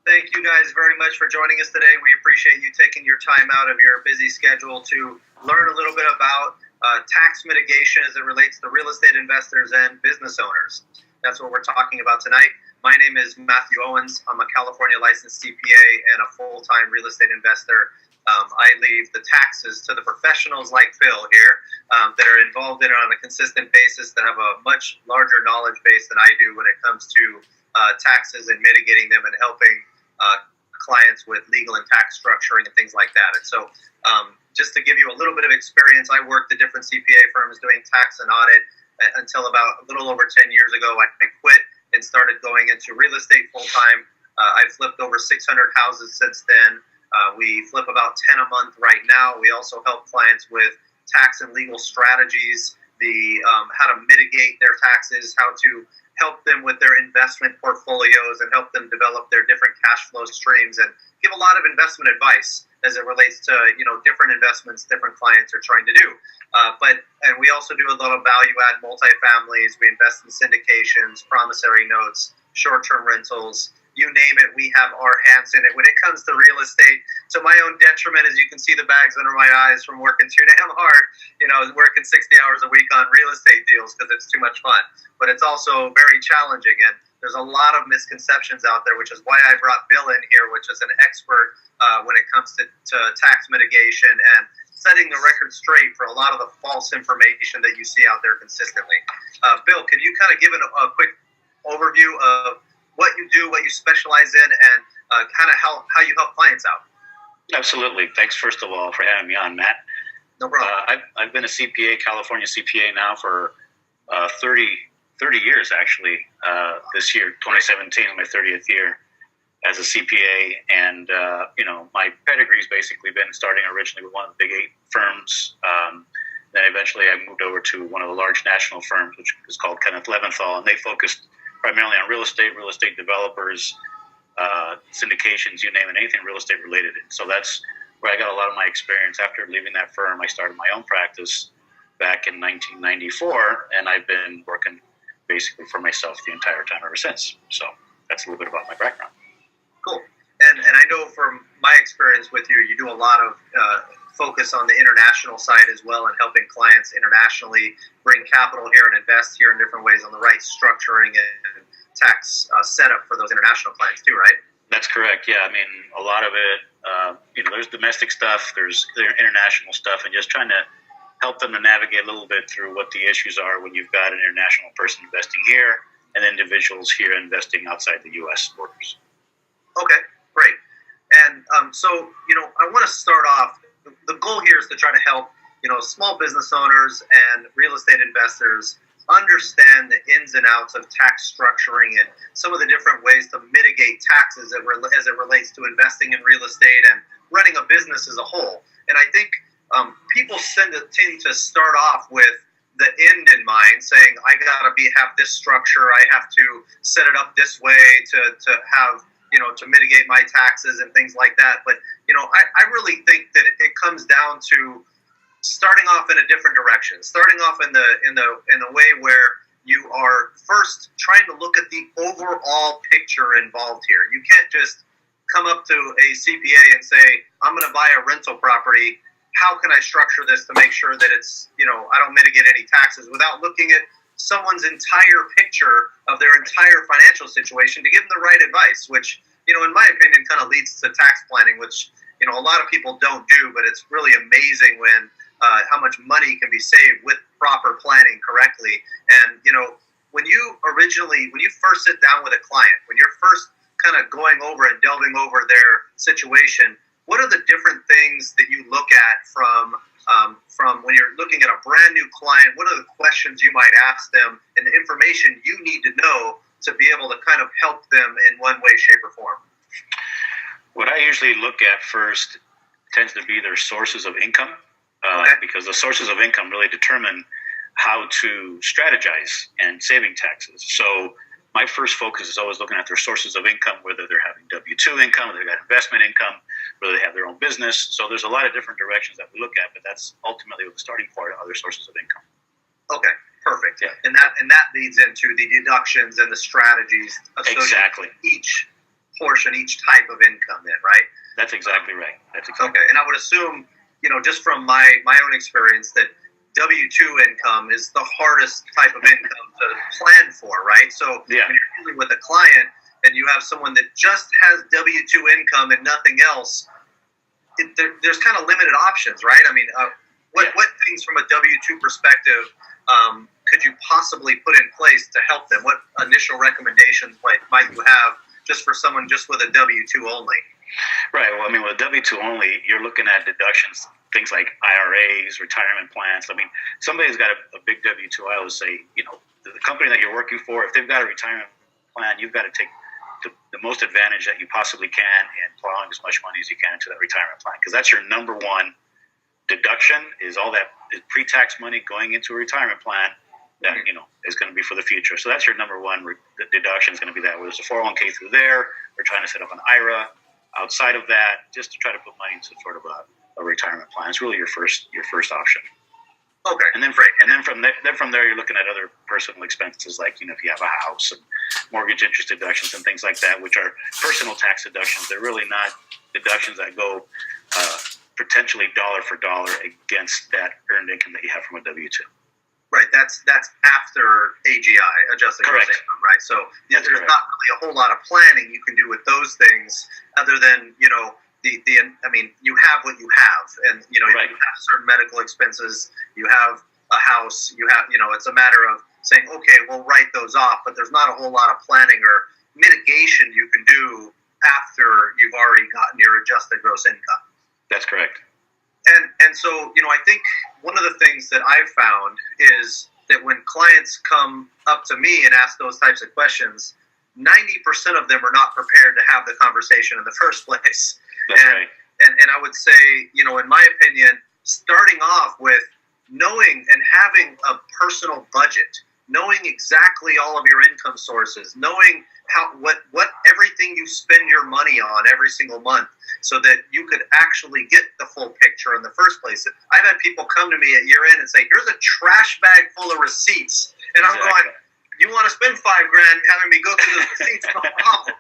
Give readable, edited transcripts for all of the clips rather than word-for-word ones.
Thank you guys very much for joining us today. We appreciate you taking your time out of your busy schedule to learn a little bit about tax mitigation as it relates to real estate investors and business owners. That's what we're talking about tonight. My name is Matthew Owens. I'm a California licensed CPA and a full-time real estate investor. I leave the taxes to the professionals like Phil here that are involved in it on a consistent basis, that have a much larger knowledge base than I do when it comes to taxes and mitigating them and helping clients with legal and tax structuring and things like that. And so just to give you a little bit of experience, I worked at different CPA firms doing tax and audit until about a little over 10 years ago. I quit and started going into real estate full-time. I've flipped over 600 houses since then. We flip about 10 a month right now. We also help clients with tax and legal strategies, how to mitigate their taxes, how to help them with their investment portfolios and help them develop their different cash flow streams, and give a lot of investment advice as it relates to, different investments different clients are trying to do. And we also do a lot of value-add multifamilies. We invest in syndications, promissory notes, short-term rentals. You name it, we have our hands in it. When it comes to real estate, to my own detriment, as you can see the bags under my eyes from working too damn hard, working 60 hours a week on real estate deals because it's too much fun. But it's also very challenging, and there's a lot of misconceptions out there, which is why I brought Bill in here, which is an expert when it comes to tax mitigation and setting the record straight for a lot of the false information that you see out there consistently. Bill, can you kind of give a quick overview of what you do, what you specialize in, and kind of how you help clients out? Absolutely. Thanks, first of all, for having me on, Matt. No problem. I've been a CPA, California CPA now for 30 years, actually. This year, 2017, is my 30th year as a CPA. And, my pedigree's basically been starting originally with one of the big 8 firms. Then eventually I moved over to one of the large national firms, which is called Kenneth Leventhal, and they focused primarily on real estate developers, syndications, you name it, anything real estate related. And so that's where I got a lot of my experience. After leaving that firm, I started my own practice back in 1994, and I've been working basically for myself the entire time ever since. So that's a little bit about my background. Cool. And I know from my experience with you, you do a lot of focus on the international side as well, and helping clients internationally bring capital here and invest here in different ways on the right structuring and tax setup for those international clients too, right? That's correct. Yeah. I mean, a lot of it, there's domestic stuff, there's international stuff, and just trying to help them to navigate a little bit through what the issues are when you've got an international person investing here and individuals here investing outside the U.S. borders. Okay, great. And so, I want to start off. The goal here is to try to help, small business owners and real estate investors understand the ins and outs of tax structuring and some of the different ways to mitigate taxes as it relates to investing in real estate and running a business as a whole. And I think people tend to start off with the end in mind, saying, I gotta have this structure, I have to set it up this way to have, to mitigate my taxes and things like that. But, I really think that it comes down to starting off in a different direction, starting off in the way where you are first trying to look at the overall picture involved here. You can't just come up to a CPA and say, I'm going to buy a rental property. How can I structure this to make sure that it's, I don't mitigate any taxes, without looking at someone's entire picture of their entire financial situation to give them the right advice, which, in my opinion, kind of leads to tax planning, which, a lot of people don't do, but it's really amazing when how much money can be saved with proper planning correctly. And, when you first sit down with a client, when you're first kind of going over and delving over their situation, what are the different things that you look at from when you're looking at a brand new client? What are the questions you might ask them and the information you need to know to be able to kind of help them in one way, shape, or form? What I usually look at first tends to be their sources of income, because the sources of income really determine how to strategize and saving taxes. So my first focus is always looking at their sources of income, whether they're having W-2 income, whether they've got investment income, whether they have their own business. So there's a lot of different directions that we look at, but that's ultimately the starting point of other sources of income. Okay, perfect. Yeah. And that leads into the deductions and the strategies associated with each portion each type of income in, right? That's exactly right. That's exactly okay. And I would assume, just from my own experience, that W-2 income is the hardest type of income to plan for, right? So when you're dealing with a client and you have someone that just has W-2 income and nothing else, there's kind of limited options, right? I mean, what things from a W-2 perspective could you possibly put in place to help them? What initial recommendations might you have just for someone just with a W-2 only? Right. Well, I mean, with a W-2 only, you're looking at deductions, things like IRAs, retirement plans. I mean, somebody's got a big W-2. I always say, the company that you're working for, if they've got a retirement plan, you've got to take the most advantage that you possibly can in plowing as much money as you can into that retirement plan, because that's your number one deduction, is all that pre-tax money going into a retirement plan that is going to be for the future. So that's your number one deduction, is going to be that. Whether it's a 401k through there, or trying to set up an IRA outside of that, just to try to put money into sort of a retirement plan. It's really your first option. Okay. And then from there, you're looking at other personal expenses, like if you have a house and mortgage interest deductions and things like that, which are personal tax deductions. They're really not deductions that go potentially dollar for dollar against that earned income that you have from a W-2. Right. That's after AGI, adjusted gross income, right? So there's not really a whole lot of planning you can do with those things, other than you have what you have, and you have certain medical expenses, you have a house, it's a matter of saying, okay, we'll write those off, but there's not a whole lot of planning or mitigation you can do after you've already gotten your adjusted gross income. That's correct. And so, I think one of the things that I've found is that when clients come up to me and ask those types of questions, 90% of them are not prepared to have the conversation in the first place. That's right. And I would say, in my opinion, starting off with knowing and having a personal budget, knowing exactly all of your income sources, knowing what everything you spend your money on every single month, so that you could actually get the full picture in the first place. I've had people come to me at year end and say, here's a trash bag full of receipts. And I'm going, you want to spend $5,000 having me go through the receipts, no problem.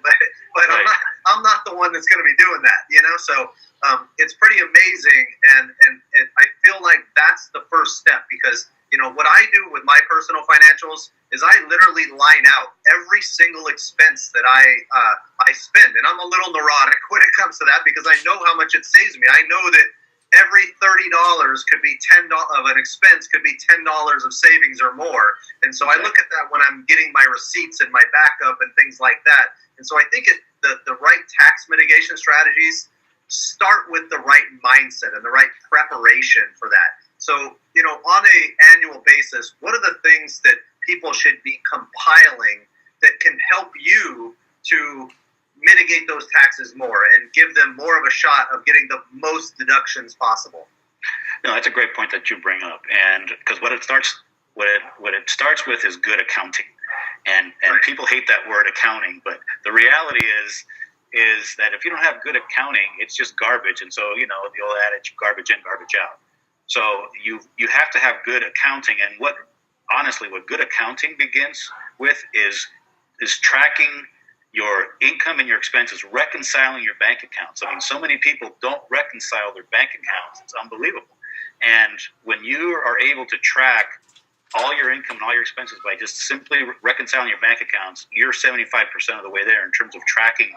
But right. I'm not the one that's going to be doing that, So it's pretty amazing, and I feel like that's the first step, because what I do with my personal financials is I literally line out every single expense that I spend, and I'm a little neurotic when it comes to that, because I know how much it saves me. I know that every $30 could be $10 of an expense, could be $10 of savings or more. And so I look at that when I'm getting my receipts and my backup and things like that. And so I think the right tax mitigation strategies start with the right mindset and the right preparation for that. So, on an annual basis, what are the things that people should be compiling that can help you to mitigate those taxes more and give them more of a shot of getting the most deductions possible? No, that's a great point that you bring up, and because what it starts with is good accounting, and right. People hate that word accounting, but the reality is that if you don't have good accounting, it's just garbage. And so the old adage, garbage in, garbage out. So you have to have good accounting, and what good accounting begins with is tracking your income and your expenses, reconciling your bank accounts. I mean, so many people don't reconcile their bank accounts. It's unbelievable. And when you are able to track all your income and all your expenses by just simply reconciling your bank accounts, you're 75% of the way there in terms of tracking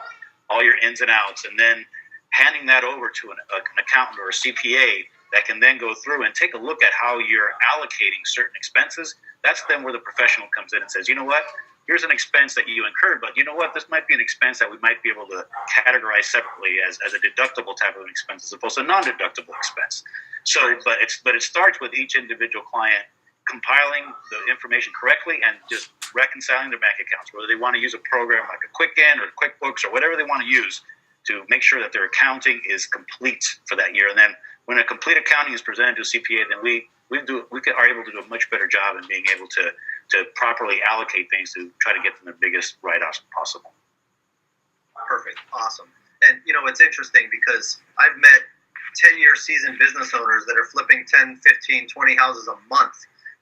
all your ins and outs, and then handing that over to an accountant or a CPA that can then go through and take a look at how you're allocating certain expenses. That's then where the professional comes in and says, you know what, here's an expense that you incurred, but you know what, this might be an expense that we might be able to categorize separately as a deductible type of an expense as opposed to a non-deductible expense. So, but it starts with each individual client compiling the information correctly and just reconciling their bank accounts, whether they want to use a program like a Quicken or QuickBooks or whatever they want to use to make sure that their accounting is complete for that year. And then when a complete accounting is presented to a CPA, then we are able to do a much better job in being able to properly allocate things to try to get them the biggest write-offs possible. Perfect. Awesome. And, it's interesting because I've met 10-year seasoned business owners that are flipping 10, 15, 20 houses a month.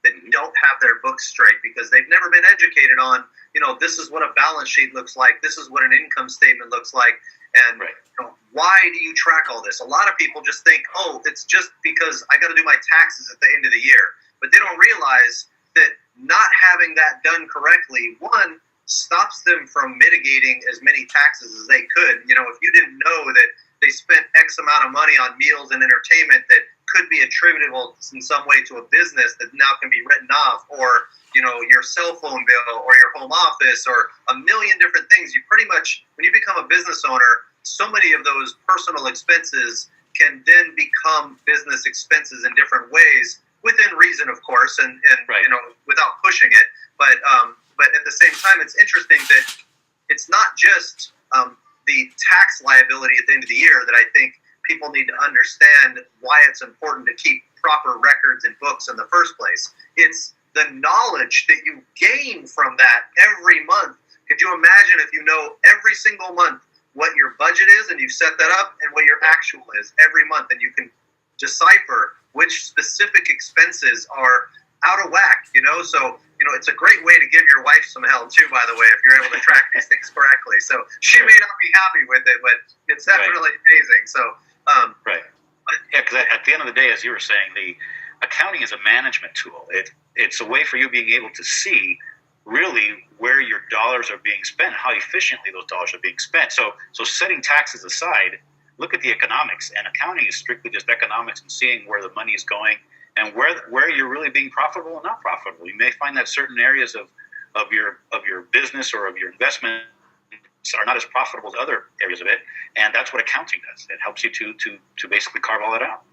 that don't have their books straight because they've never been educated on, this is what a balance sheet looks like. This is what an income statement looks like. And why do you track all this? A lot of people just think, oh, it's just because I got to do my taxes at the end of the year. But they don't realize that not having that done correctly, one, stops them from mitigating as many taxes as they could. If you didn't know that they spent X amount of money on meals and entertainment that could be attributable in some way to a business that now can be written off, or your cell phone bill or your home office or a million different things, you pretty much, when you become a business owner, so many of those personal expenses can then become business expenses in different ways, within reason, of course, and without pushing it. But at the same time, it's interesting that it's not just the tax liability at the end of the year that I think people need to understand why it's important to keep proper records and books in the first place. It's the knowledge that you gain from that every month. Could you imagine if you know every single month what your budget is and you set that up, and what your actual is every month, and you can decipher which specific expenses are out of whack, So, it's a great way to give your wife some help too, by the way, if you're able to track these things correctly. So she may not be happy with it, but it's definitely amazing. So, yeah, because at the end of the day, as you were saying, the accounting is a management tool. It's a way for you being able to see really where your dollars are being spent, how efficiently those dollars are being spent. So setting taxes aside, look at the economics, and accounting is strictly just economics and seeing where the money is going and where you're really being profitable and not profitable. You may find that certain areas of your business or of your investment are not as profitable as other areas of it, and that's what accounting does. It helps you to basically carve all that out.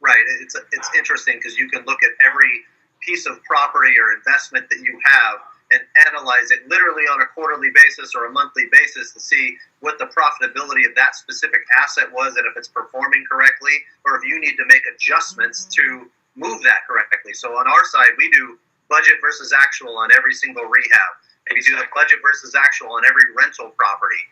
Right. It's interesting because you can look at every piece of property or investment that you have and analyze it literally on a quarterly basis or a monthly basis to see what the profitability of that specific asset was, and if it's performing correctly, or if you need to make adjustments to move that correctly. So on our side, we do budget versus actual on every single rehab. And we do the budget versus actual on every rental property.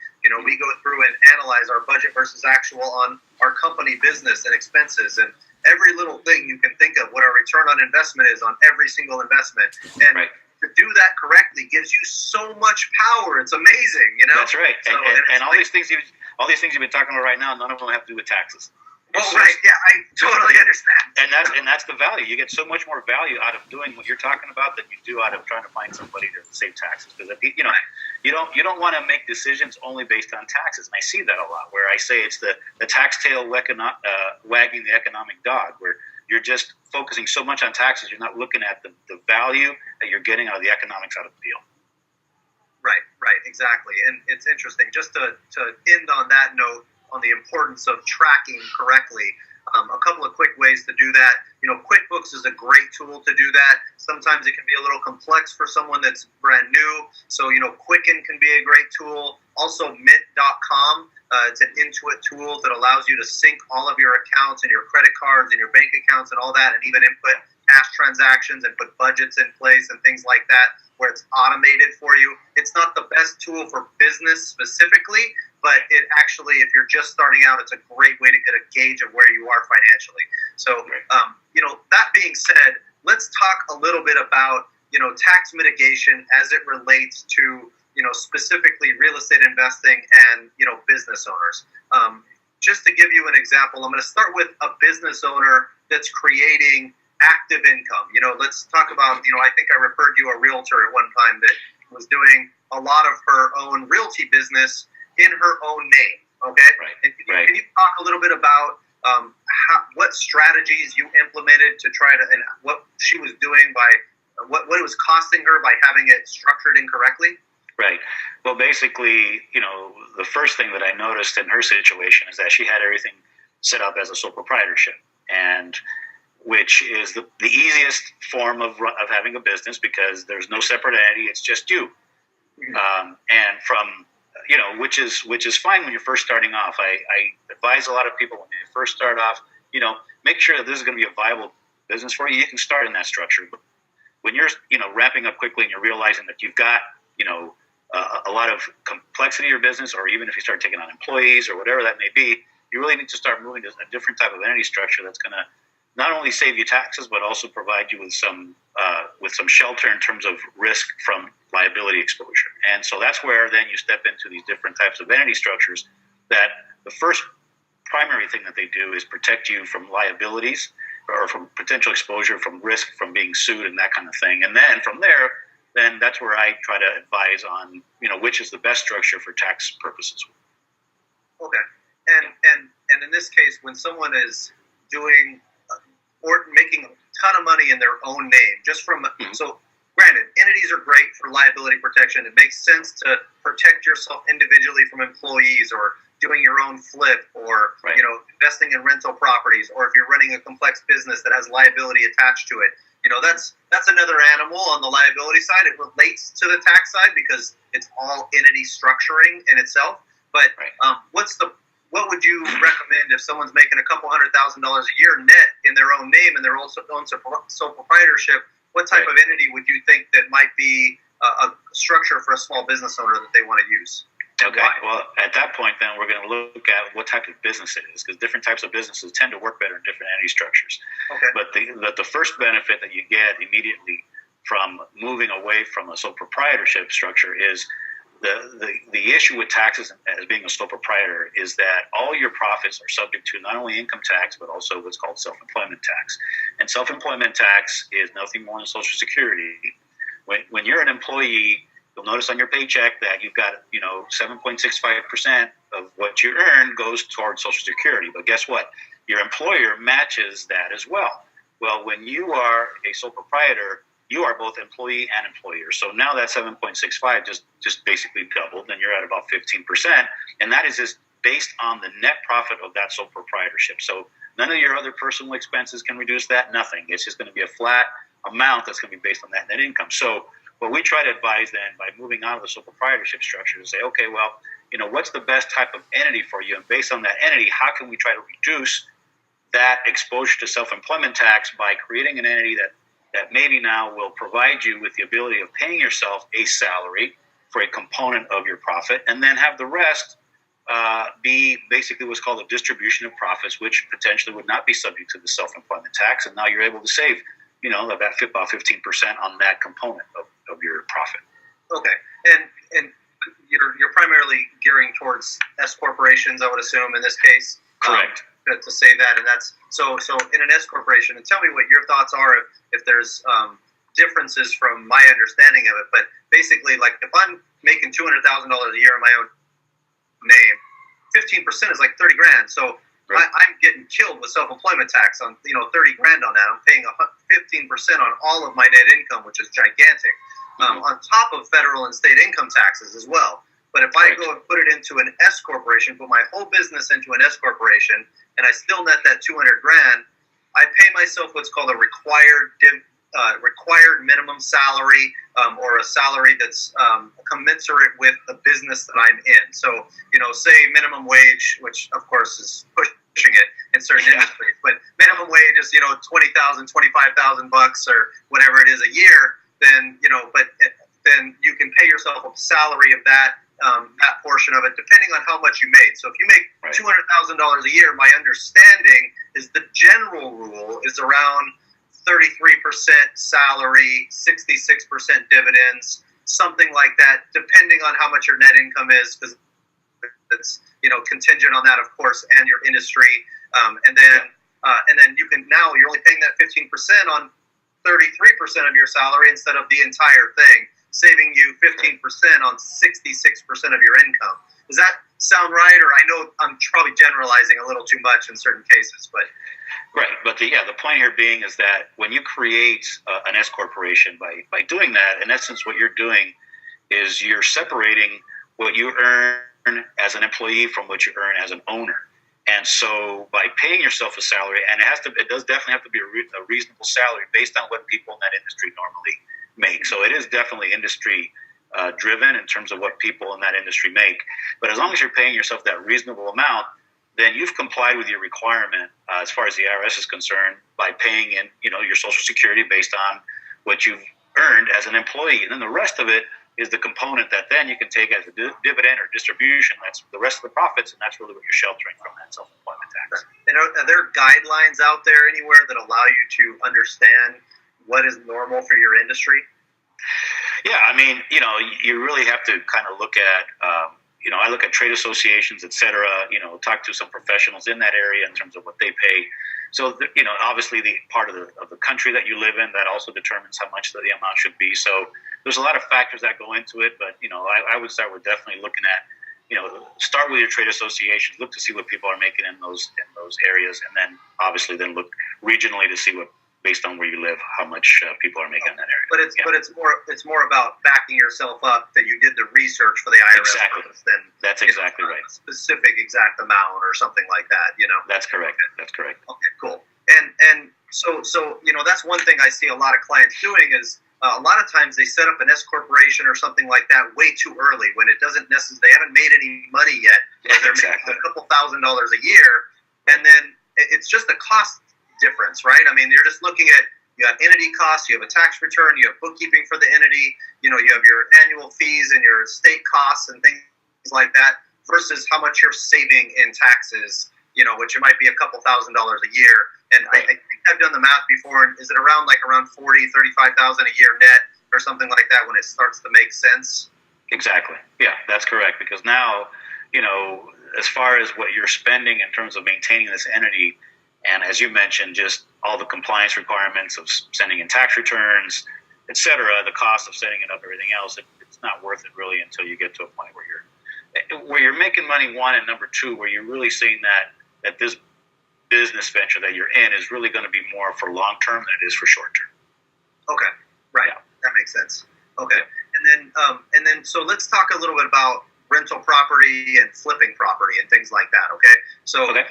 We go through and analyze our budget versus actual on our company business and expenses, and every little thing you can think of, what our return on investment is on every single investment. And to do that correctly gives you so much power. It's amazing, That's right. So, and all these things you've been talking about right now, none of them have to do with taxes. Oh, right. Yeah, I totally understand. And that's the value. You get so much more value out of doing what you're talking about than you do out of trying to find somebody to save taxes. Because you don't want to make decisions only based on taxes. And I see that a lot, where I say it's the tax tail wagging the economic dog, where you're just focusing so much on taxes, you're not looking at the value that you're getting out of the economics out of the deal. Right, exactly. And it's interesting, just to end on that note, on the importance of tracking correctly. A couple of quick ways to do that. QuickBooks is a great tool to do that. Sometimes it can be a little complex for someone that's brand new. So, Quicken can be a great tool. Also, Mint.com. It's an Intuit tool that allows you to sync all of your accounts and your credit cards and your bank accounts and all that, and even input cash transactions and put budgets in place and things like that, where it's automated for you. It's not the best tool for business specifically, but it actually, if you're just starting out, it's a great way to get a gauge of where you are financially. So, that being said, let's talk a little bit about, tax mitigation as it relates to, specifically real estate investing and, business owners. Just to give you an example, I'm going to start with a business owner that's creating active income. Let's talk about, I think I referred you a realtor at one time that was doing a lot of her own realty business in her own name, okay? Right. And can you talk a little bit about what strategies you implemented to try to, and what she was doing by, what it was costing her by having it structured incorrectly? Right. Well, basically, the first thing that I noticed in her situation is that she had everything set up as a sole proprietorship, and which is the easiest form of having a business, because there's no separate entity, it's just you. And from which is fine when you're first starting off. I advise a lot of people when they first start off, make sure that this is going to be a viable business for you. You can start in that structure. But when you're, ramping up quickly and you're realizing that you've got, a lot of complexity in your business, or even if you start taking on employees or whatever that may be, you really need to start moving to a different type of entity structure that's going to not only save you taxes, but also provide you with some shelter in terms of risk from liability exposure. And so that's where then you step into these different types of entity structures. That the first primary thing that they do is protect you from liabilities or from potential exposure, from risk, from being sued, and that kind of thing. And then from there, then that's where I try to advise on, which is the best structure for tax purposes. Okay, and in this case, when someone is doing or making a ton of money in their own name, just from so granted, entities are great for liability protection. It makes sense to protect yourself individually from employees, or doing your own flip, or investing in rental properties, or if you're running a complex business that has liability attached to it. That's another animal on the liability side. It relates to the tax side because it's all entity structuring in itself. But what would you recommend if someone's making a couple $100,000 a year net in their own name and their own sole proprietorship? What type of entity would you think that might be a structure for a small business owner that they want to use? Okay, well, at that point, then we're going to look at what type of business it is, because different types of businesses tend to work better in different entity structures. Okay. But the first benefit that you get immediately from moving away from a sole proprietorship structure is the issue with taxes as being a sole proprietor is that all your profits are subject to not only income tax, but also what's called self-employment tax. And self-employment tax is nothing more than Social Security. When you're an employee, you'll notice on your paycheck that you've got 7.65% of what you earn goes towards Social Security. But guess what? Your employer matches that as well. Well, when you are a sole proprietor, you are both employee and employer. So now that 7.65 just basically doubled, and you're at about 15%. And that is just based on the net profit of that sole proprietorship. So none of your other personal expenses can reduce that, nothing. It's just going to be a flat amount that's going to be based on that net income. So what we try to advise then by moving out of the sole proprietorship structure is say, okay, well, what's the best type of entity for you? And based on that entity, how can we try to reduce that exposure to self-employment tax by creating an entity that maybe now will provide you with the ability of paying yourself a salary for a component of your profit, and then have the rest be basically what's called a distribution of profits, which potentially would not be subject to the self-employment tax. And now you're able to save, about 15% on that component of your profit. Okay, and you're primarily gearing towards S corporations, I would assume, in this case. Correct. To say that, and that's so in an S corporation. And tell me what your thoughts are if there's differences from my understanding of it. But basically, like if I'm making $200,000 a year in my own name, 15% is like $30,000. So right. I'm getting killed with self-employment tax on $30,000 on that. I'm paying 15% on all of my net income, which is gigantic, on top of federal and state income taxes as well. But if I go and put it into an S corporation, put my whole business into an S corporation, and I still net that $200,000, I pay myself what's called a required minimum salary, or a salary that's commensurate with the business that I'm in. So, say minimum wage, which of course is pushing it in certain industries, but minimum wage is $20,000, $25,000 or whatever it is a year. Then then you can pay yourself a salary of that portion of it, depending on how much you made. So if you make $200,000 a year, my understanding is the general rule is around 33% salary, 66% dividends, something like that, depending on how much your net income is, because it's contingent on that, of course, and your industry. And then you're only paying that 15% on 33% of your salary instead of the entire thing, saving you 15% on 66% of your income. Does that sound right? Or I know I'm probably generalizing a little too much in certain cases, but right. But the point here being is that when you create an S corporation, by doing that, in essence, what you're doing is you're separating what you earn as an employee from what you earn as an owner. And so by paying yourself a salary, and it does definitely have to be a reasonable salary based on what people in that industry normally make. So it is definitely industry driven in terms of what people in that industry make. But as long as you're paying yourself that reasonable amount, then you've complied with your requirement as far as the IRS is concerned by paying in your Social Security based on what you've earned as an employee. And then the rest of it is the component that then you can take as a dividend or distribution. That's the rest of the profits, and that's really what you're sheltering from that self-employment tax. And are there guidelines out there anywhere that allow you to understand what is normal for your industry? Yeah, I mean, you really have to kind of look at, I look at trade associations, et cetera, talk to some professionals in that area in terms of what they pay. So, obviously the part of the country that you live in, that also determines how much the amount should be. So there's a lot of factors that go into it, but, I would start with definitely looking at, start with your trade associations, look to see what people are making in those areas, and then obviously then look regionally to see what, based on where you live, how much people are making in that area. But it's more about backing yourself up that you did the research for the IRS. Exactly. Than that's exactly right. A specific exact amount or something like that. That's correct. Okay. That's correct. Okay, cool. And so that's one thing I see a lot of clients doing is a lot of times they set up an S corporation or something like that way too early when it doesn't necessarily, they haven't made any money yet. Or they're making a couple $1,000s a year, and then it's just a cost difference, right? I mean, you're just looking at, you have entity costs, you have a tax return, you have bookkeeping for the entity, you have your annual fees and your state costs and things like that, versus how much you're saving in taxes, which it might be a couple $1,000s a year. And I think I've done the math before, and is it around 35,000 a year net or something like that when it starts to make sense? Exactly. Yeah, that's correct. Because now, as far as what you're spending in terms of maintaining this entity, and as you mentioned, just all the compliance requirements of sending in tax returns, et cetera, the cost of setting it up, everything else, it's not worth it really until you get to a point where you're making money, one, and number two, where you're really seeing that this business venture that you're in is really going to be more for long term than it is for short term. Okay, right. Yeah. That makes sense. Okay, and then so let's talk a little bit about rental property and flipping property and things like that. Okay, so. Okay.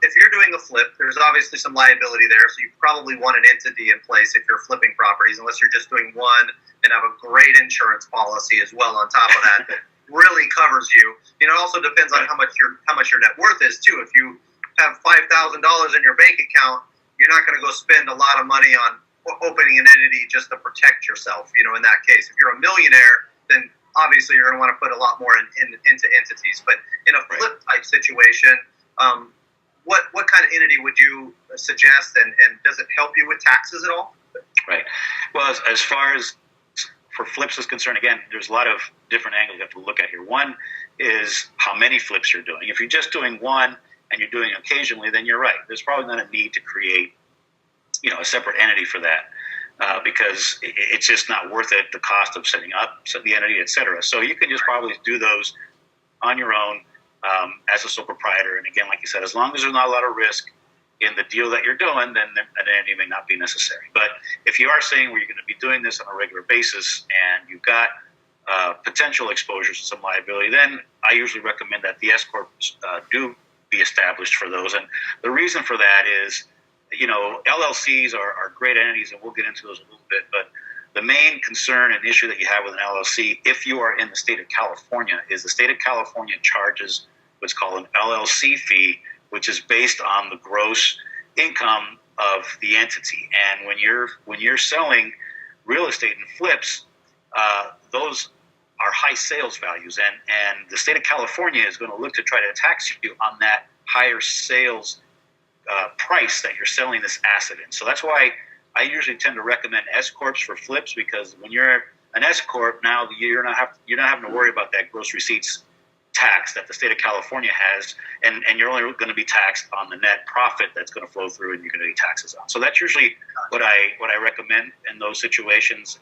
If you're doing a flip, there's obviously some liability there, so you probably want an entity in place if you're flipping properties, unless you're just doing one and have a great insurance policy as well on top of that that really covers you. It also depends on how much your net worth is too. If you have $5,000 in your bank account, you're not going to go spend a lot of money on opening an entity just to protect yourself. In that case, if you're a millionaire, then obviously you're going to want to put a lot more into entities. But in a flip type situation, what kind of entity would you suggest, and does it help you with taxes at all? Right. Well, as far as for flips is concerned, again, there's a lot of different angles you have to look at here. One is how many flips you're doing. If you're just doing one and you're doing occasionally, then you're right. There's probably not a need to create, a separate entity for that because it's just not worth it, the cost of setting up the entity, et cetera. So you can just probably do those on your own. As a sole proprietor, and again, like you said, as long as there's not a lot of risk in the deal that you're doing, then an entity may not be necessary. But if you are saying where you're going to be doing this on a regular basis and you've got potential exposures to some liability, then I usually recommend that the S corps do be established for those. And the reason for that is, LLCs are great entities, and we'll get into those a little bit, but the main concern and issue that you have with an LLC, if you are in the state of California, is the state of California charges what's called an LLC fee, which is based on the gross income of the entity. And when you're selling real estate and flips, those are high sales values, and the state of California is going to look to try to tax you on that higher sales price that you're selling this asset in. So that's why I usually tend to recommend S corps for flips, because when you're an S corp, now you're not having to worry about that gross receipts tax that the state of California has, and you're only going to be taxed on the net profit that's going to flow through, and you're going to pay taxes on. So that's usually what I recommend in those situations,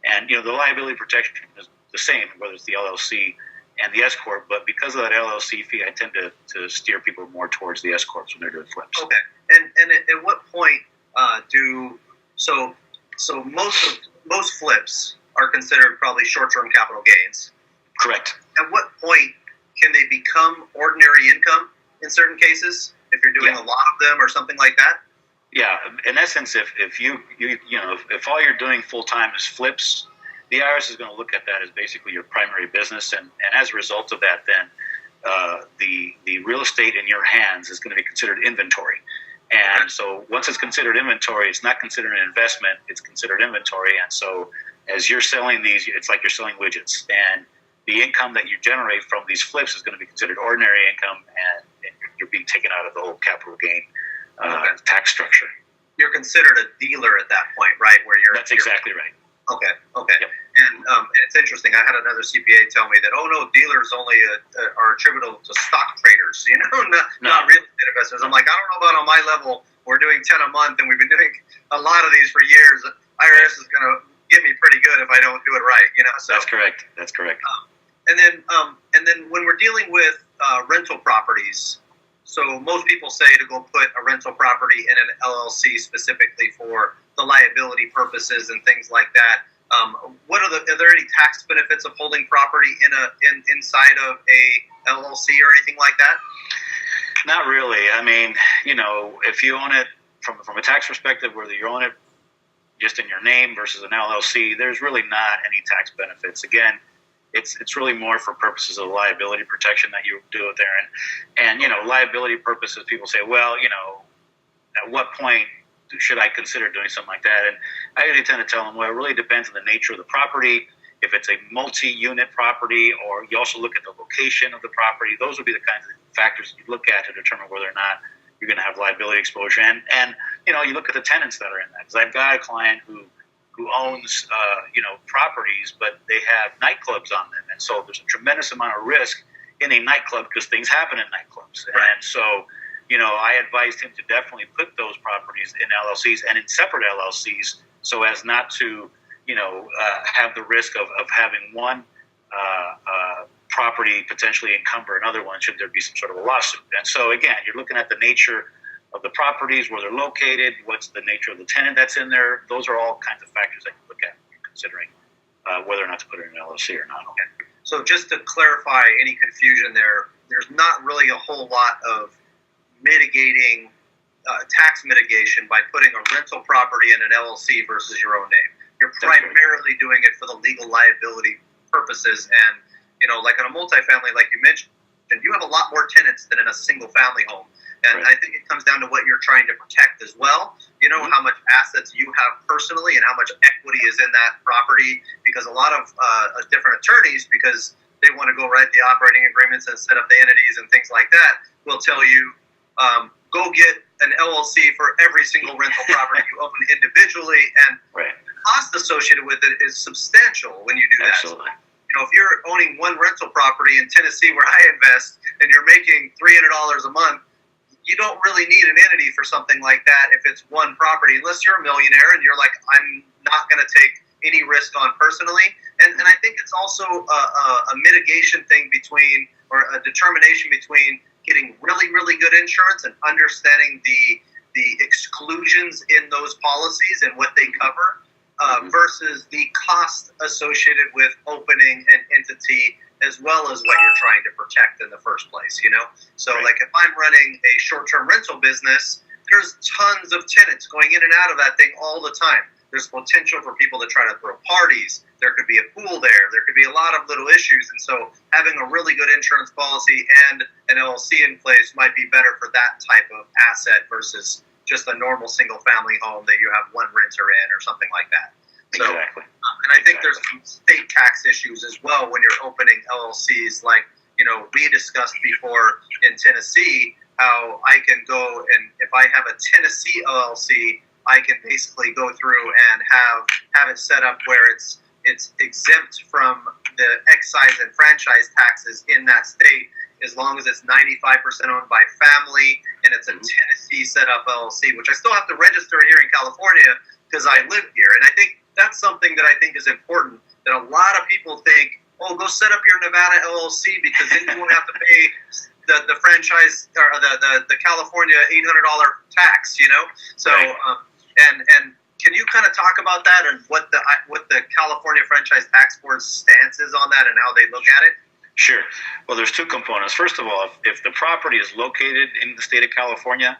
and the liability protection is the same whether it's the LLC and the S corp, but because of that LLC fee, I tend to steer people more towards the S corps when they're doing flips. Okay, and at what point so most flips are considered probably short-term capital gains. Correct. At what point can they become ordinary income in certain cases if you're doing a lot of them or something like that? Yeah, in essence, if you if all you're doing full time is flips, the IRS is going to look at that as basically your primary business, and as a result of that, then the real estate in your hands is going to be considered inventory. And so once it's considered inventory, it's not considered an investment, it's considered inventory. And so as you're selling these, it's like you're selling widgets. And the income that you generate from these flips is going to be considered ordinary income. you're being taken out of the whole capital gain tax structure. You're considered a dealer at that point, right? That's exactly right. Okay. Yep. And it's interesting. I had another CPA tell me that, dealers only are attributable to stock traders, not real estate investors. I'm like, I don't know about on my level. We're doing 10 a month, and we've been doing a lot of these for years. IRS is going to get me pretty good if I don't do it right, So that's correct. That's correct. And then when we're dealing with rental properties, so most people say to go put a rental property in an LLC specifically for the liability purposes and things like that. Are there any tax benefits of holding property inside of a LLC or anything like that? Not really. I mean, if you own it from a tax perspective, whether you own it just in your name versus an LLC, there's really not any tax benefits. Again, it's really more for purposes of liability protection that you do it there. And liability purposes, people say, well, at what point should I consider doing something like that? And I usually tend to tell them, well, it really depends on the nature of the property. If it's a multi-unit property, or you also look at the location of the property, those would be the kinds of factors you look at to determine whether or not you're going to have liability exposure. And you look at the tenants that are in that. Because I've got a client who owns properties, but they have nightclubs on them, and so there's a tremendous amount of risk in a nightclub because things happen in nightclubs. Right. And so I advised him to definitely put those properties in LLCs and in separate LLCs so as not to have the risk of having one property potentially encumber another one should there be some sort of a lawsuit. And so again, you're looking at the nature of the properties, where they're located, what's the nature of the tenant that's in there. Those are all kinds of factors that you look at when you're considering whether or not to put it in an LLC or not. Okay. So just to clarify any confusion there's not really a whole lot of mitigating tax mitigation by putting a rental property in an LLC versus your own name. You're primarily doing it for the legal liability purposes. And, like in a multifamily, like you mentioned, you have a lot more tenants than in a single family home. And I think it comes down to what you're trying to protect as well. How much assets you have personally and how much equity is in that property. Because a lot of different attorneys, because they want to go write the operating agreements and set up the entities and things like that, will tell you, go get an LLC for every single rental property you open individually. And the cost associated with it is substantial when you do that. Absolutely. If you're owning one rental property in Tennessee where I invest and you're making $300 a month, you don't really need an entity for something like that if it's one property, unless you're a millionaire and you're like, I'm not going to take any risk on personally. And I think it's also a mitigation thing or a determination between getting really, really good insurance and understanding the exclusions in those policies and what they cover versus the cost associated with opening an entity as well as what you're trying to protect in the first place, So like if I'm running a short-term rental business, there's tons of tenants going in and out of that thing all the time. There's potential for people to try to throw parties. There could be a pool there. There could be a lot of little issues. And so having a really good insurance policy and an LLC in place might be better for that type of asset versus just a normal single-family home that you have one renter in or something like that. So, exactly. And I think there's some state tax issues as well when you're opening LLCs. Like, we discussed before in Tennessee how I can go and if I have a Tennessee LLC, I can basically go through and have it set up where it's exempt from the excise and franchise taxes in that state as long as it's 95% owned by family and it's a Tennessee set up LLC, which I still have to register here in California because I live here. And I think that's something that I think is important, that a lot of people think, go set up your Nevada LLC because then you won't have to pay the franchise or the California $800 tax, So, and can you kind of talk about that and what the California Franchise Tax Board's stance is on that and how they look at it? Sure. Well, there's two components. First of all, if the property is located in the state of California,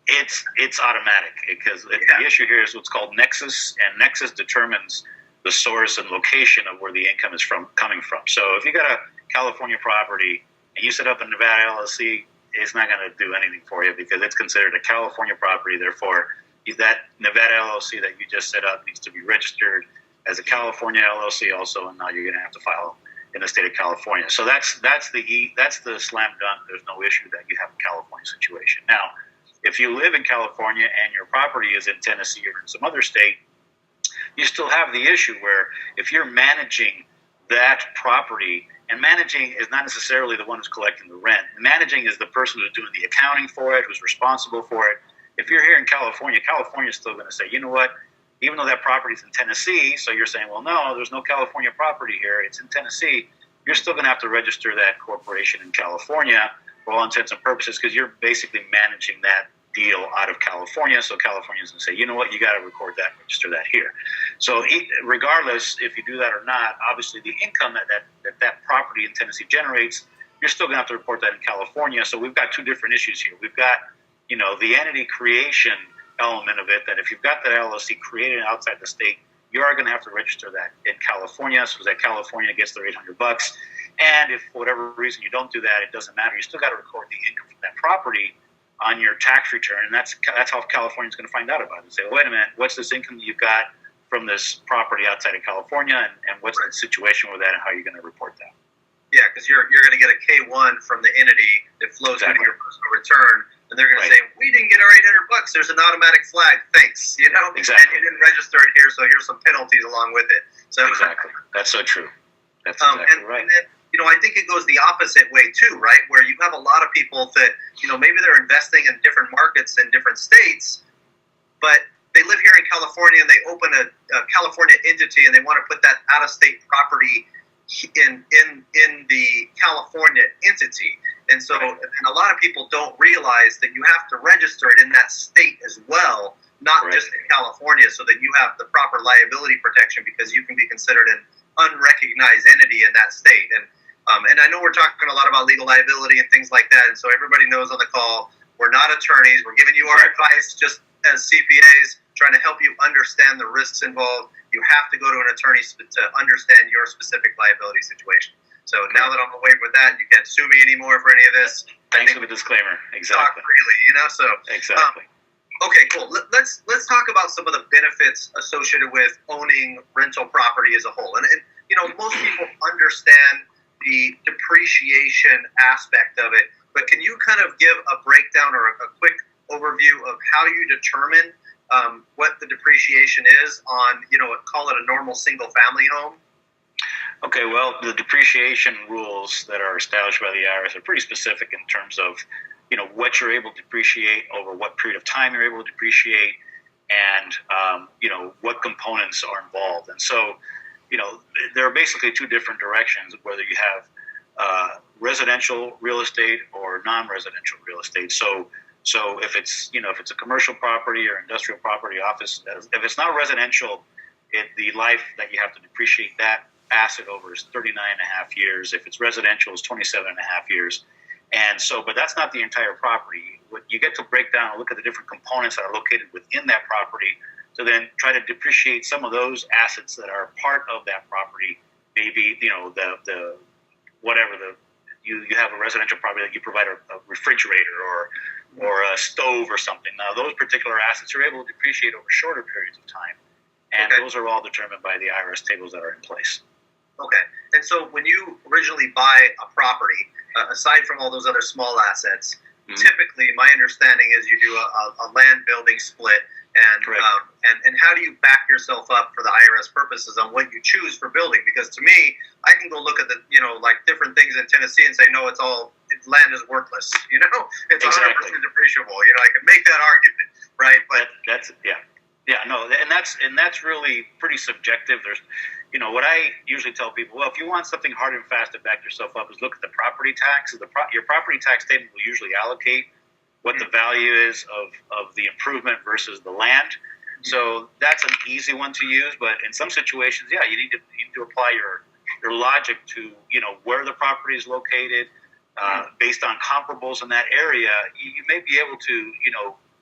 it's automatic because the issue here is what's called nexus, and nexus determines the source and location of where the income is coming from. So if you got a California property and you set up a Nevada LLC, it's not going to do anything for you because it's considered a California property. Therefore, that Nevada LLC that you just set up needs to be registered as a California LLC also, and now you're going to have to file in the state of California. So that's the slam dunk. There's no issue that you have a California situation. Now, if you live in California and your property is in Tennessee or in some other state, you still have the issue where if you're managing that property, and managing is not necessarily the one who's collecting the rent. Managing is the person who's doing the accounting for it, who's responsible for it. If you're here in California, California's still going to say, you know what, even though that property's in Tennessee, so you're saying, well, no, there's no California property here, it's in Tennessee, you're still going to have to register that corporation in California for all intents and purposes because you're basically managing that deal out of California. So California's going to say, you know what, you got to record that, register that here. So regardless if you do that or not, obviously the income that property in Tennessee generates, you're still going to have to report that in California. So we've got two different issues here. We've got, the entity creation element of it, that if you've got that LLC created outside the state, you are going to have to register that in California so that California gets their $800. And if for whatever reason you don't do that, it doesn't matter. You still got to record the income from that property on your tax return, and that's how California's going to find out about it. Say, well, wait a minute, what's this income that you've got from this property outside of California, and what's the situation with that, and how are you going to report that? Yeah, because you're going to get a K-1 from the entity that flows into your personal return, and they're going to say, we didn't get our $800. There's an automatic flag. Thanks. Exactly. And you didn't register it here, so here's some penalties along with it. So exactly. That's so true. That's exactly right. And then, I think it goes the opposite way too, right? Where you have a lot of people that, maybe they're investing in different markets in different states, but they live here in California and they open a California entity and they want to put that out-of-state property in the California entity. And so and a lot of people don't realize that you have to register it in that state as well, not just in California, so that you have the proper liability protection because you can be considered an unrecognized entity in that state. And I know we're talking a lot about legal liability and things like that, and so everybody knows on the call, we're not attorneys. We're giving you our advice just as CPAs, trying to help you understand the risks involved. You have to go to an attorney to understand your specific liability situation. So now that I'm away with that, you can't sue me anymore for any of this. Thanks for the disclaimer. Exactly. Talk freely, So exactly. Okay, cool. Let's talk about some of the benefits associated with owning rental property as a whole. And most people understand the depreciation aspect of it, but can you kind of give a breakdown or a quick overview of how you determine what the depreciation is on, call it a normal single-family home? Okay, well, the depreciation rules that are established by the IRS are pretty specific in terms of, what you're able to depreciate over what period of time you're able to depreciate and, what components are involved. And so, there are basically two different directions, whether you have residential real estate or non-residential real estate. So if it's a commercial property or industrial property, office, if it's not residential, the life that you have to depreciate that asset over is 39 and a half years. If it's residential, it's 27 and a half years. And so, but that's not the entire property. What you get to break down and look at the different components that are located within that property to then try to depreciate some of those assets that are part of that property. Maybe, you have a residential property that you provide a refrigerator or a stove or something. Now, those particular assets are able to depreciate over shorter periods of time. And those are all determined by the IRS tables that are in place. Okay. And so when you originally buy a property, aside from all those other small assets, typically my understanding is you do a land building split. And how do you back yourself up for the IRS purposes on what you choose for building? Because to me, I can go look at the, different things in Tennessee and say, no, land is worthless. It's 100% depreciable. I can make that argument, right? But and that's really pretty subjective. There's, what I usually tell people, well, if you want something hard and fast to back yourself up, is look at the property tax. Your property tax statement will usually allocate what the value is of the improvement versus the land. So that's an easy one to use, but in some situations, you need to apply your logic to, where the property is located, based on comparables in that area. You may be able to,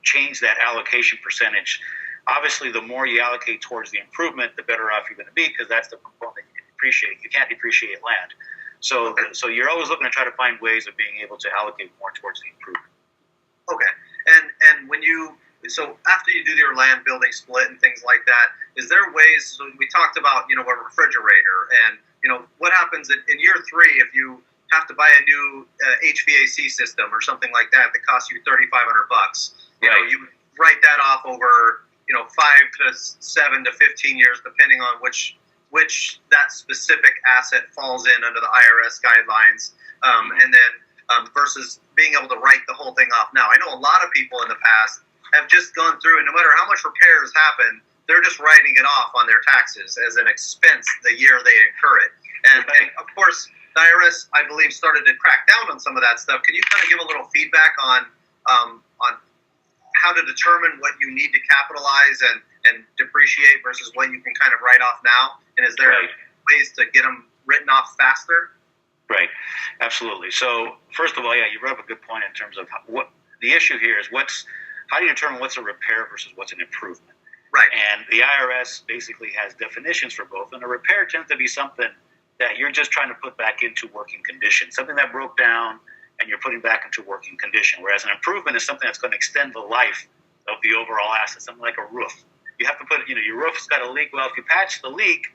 change that allocation percentage. Obviously, the more you allocate towards the improvement, the better off you're going to be, because that's the component you can depreciate. You can't depreciate land. So you're always looking to try to find ways of being able to allocate more towards the improvement. Okay. And so after you do your land building split and things like that, is there ways, so we talked about, a refrigerator and what happens in year 3 if you have to buy a new HVAC system or something like that costs you $3,500. You write that off over 5 to 7 to 15 years, depending on which that specific asset falls in under the IRS guidelines, and then versus being able to write the whole thing off now. I know a lot of people in the past have just gone through, and no matter how much repairs happen, they're just writing it off on their taxes as an expense the year they incur it. And of course, the IRS, I believe, started to crack down on some of that stuff. Can you kind of give a little feedback on how to determine what you need to capitalize and depreciate versus what you can kind of write off now? And is there ways to get them written off faster? Right. Absolutely. So first of all, you brought up a good point in terms of what the issue here is. How do you determine what's a repair versus what's an improvement? Right. And the IRS basically has definitions for both. And a repair tends to be something that you're just trying to put back into working condition, something that broke down and you're putting back into working condition. Whereas an improvement is something that's going to extend the life of the overall asset, something like a roof. You have to put, your roof's got a leak. Well, if you patch the leak,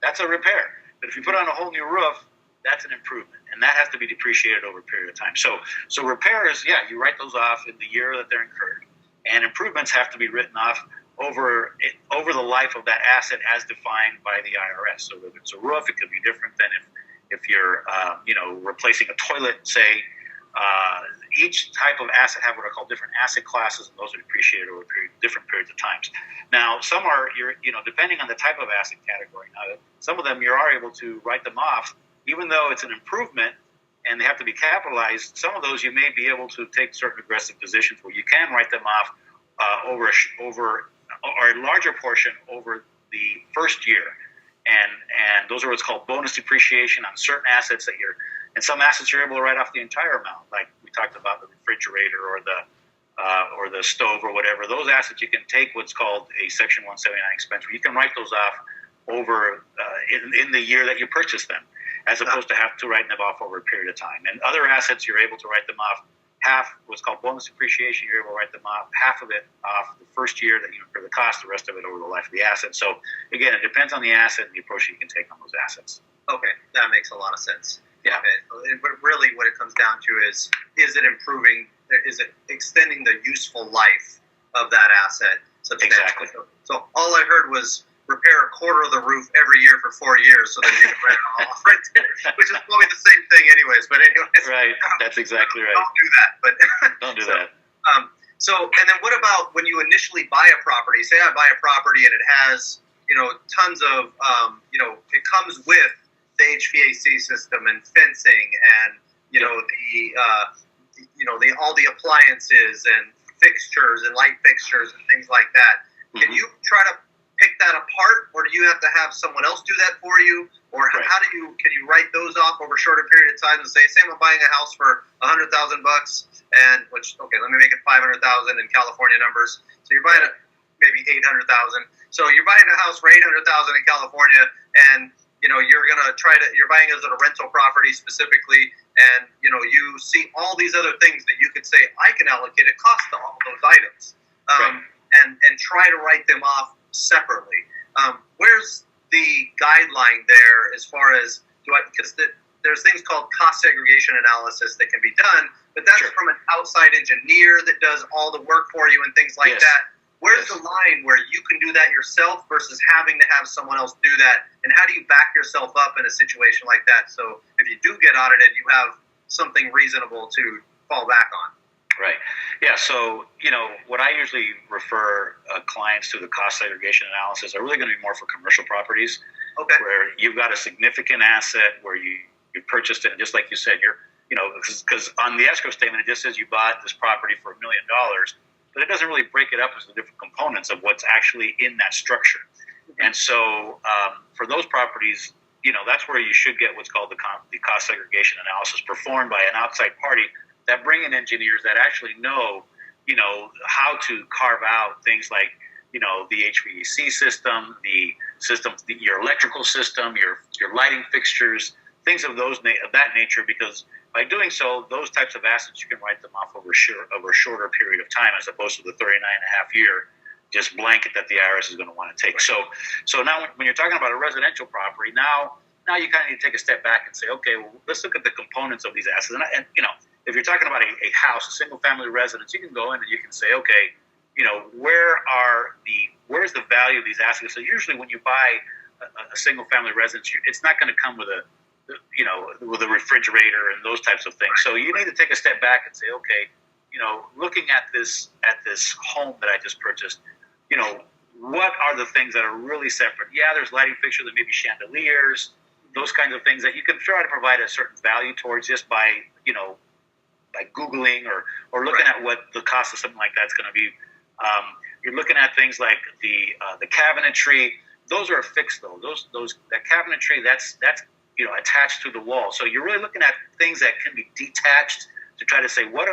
that's a repair. But if you put on a whole new roof, that's an improvement. And that has to be depreciated over a period of time. So repairs, you write those off in the year that they're incurred. And improvements have to be written off over the life of that asset as defined by the IRS. So if it's a roof, it could be different than if you're replacing a toilet, say. Each type of asset have what are called different asset classes, and those are depreciated over different periods of times. Now, some are, depending on the type of asset category. Now, some of them you are able to write them off, even though it's an improvement and they have to be capitalized. Some of those you may be able to take certain aggressive positions where you can write them off over a larger portion over the first year, and those are what's called bonus depreciation on certain assets and some assets you're able to write off the entire amount, like we talked about the refrigerator or the stove or whatever. Those assets you can take what's called a Section 179 expense, where you can write those off over in the year that you purchased them, as opposed to have to write them off over a period of time. And other assets you're able to write them off half, what's called bonus depreciation. You're able to write them off half of it off the first year that you incur the cost, the rest of it over the life of the asset. So again, it depends on the asset and the approach you can take on those assets. Okay, that makes a lot of sense. Yeah. Okay. But really what it comes down to is it improving, is it extending the useful life of that asset substantially? Exactly. So all I heard was repair a quarter of the roof every year for 4 years, so then you can write it all off right there, which is probably the same thing anyways. But anyways. Right, that's exactly right. Don't do that. But don't do that. So, and then what about when you initially buy a property? Say I buy a property and it has, tons of, it comes with the HVAC system and fencing and all the appliances and fixtures and light fixtures and things like that. Mm-hmm. Can you try to pick that apart, or do you have to have someone else do that for you? Or right. can you write those off over a shorter period of time and say I'm buying a house for $100,000 and let me make it 500,000 in California numbers. So you're buying maybe 800,000. So you're buying a house for 800,000 in California, and you're buying it as a rental property specifically, and you see all these other things that you could say I can allocate a cost to all those items, and try to write them off separately. Where's the guideline there as far as because there's things called cost segregation analysis that can be done, but that's from an outside engineer that does all the work for you and things like that. Where's the line where you can do that yourself versus having to have someone else do that? And how do you back yourself up in a situation like that so if you do get audited, you have something reasonable to fall back on? Right. Yeah. So, what I usually refer clients to the cost segregation analysis are really going to be more for commercial properties, where you've got a significant asset where you purchased it. And just like you said, because on the escrow statement, it just says you bought this property for $1 million. But it doesn't really break it up into the different components of what's actually in that structure. And so for those properties, that's where you should get what's called the cost segregation analysis performed by an outside party that bring in engineers that actually know, how to carve out things like, the HVAC system, your electrical system, your lighting fixtures, things of that nature, because by doing so, those types of assets, you can write them off over a shorter period of time, as opposed to the 39.5-year just blanket that the IRS is going to want to take. So now when you're talking about a residential property, now now you kind of need to take a step back and say, okay, well, let's look at the components of these assets. And you know, if you're talking about a house, a single-family residence, you can go in and you can say, okay, you know, where's the value of these assets? So usually when you buy a single-family residence, it's not going to come with with a refrigerator and those types of things. So you need to take a step back and say, okay, you know, looking at this home that I just purchased, you know, what are the things that are really separate? Yeah, there's lighting fixtures, there may be chandeliers, those kinds of things that you can try to provide a certain value towards just by, you know, by Googling or looking at what the cost of something like that's going to be. You're looking at things like the cabinetry. Those are fixed though. That cabinetry that's you know, attached to the wall. So you're really looking at things that can be detached to try to say what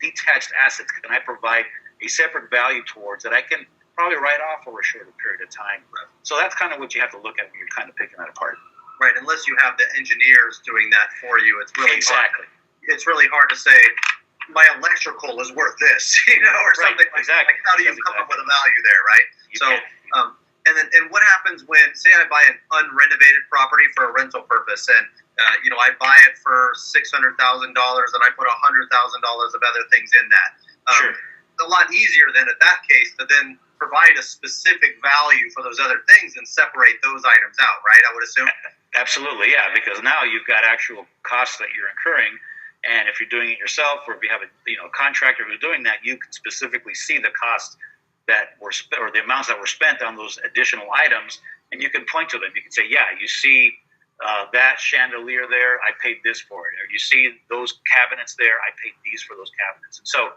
detached assets can I provide a separate value towards that I can probably write off over a shorter period of time. Right. So that's kind of what you have to look at when you're kind of picking that apart. Right, unless you have the engineers doing that for you, it's really exactly. It's really hard to say my electrical is worth this, you know, or right. something. Exactly. Like how do you come up with a value there, right? And what happens when, say, I buy an unrenovated property for a rental purpose, and you know, I buy it for $600,000, and I put $100,000 of other things in that. Sure. It's a lot easier then, at that case, to then provide a specific value for those other things and separate those items out, right? I would assume. Absolutely, yeah. Because now you've got actual costs that you're incurring, and if you're doing it yourself, or if you have a contractor who's doing that, you can specifically see the costs that were spent, or the amounts that were spent on those additional items, and you can point to them. You can say, yeah, you see that chandelier there, I paid this for it. Or you see those cabinets there, I paid these for those cabinets. And so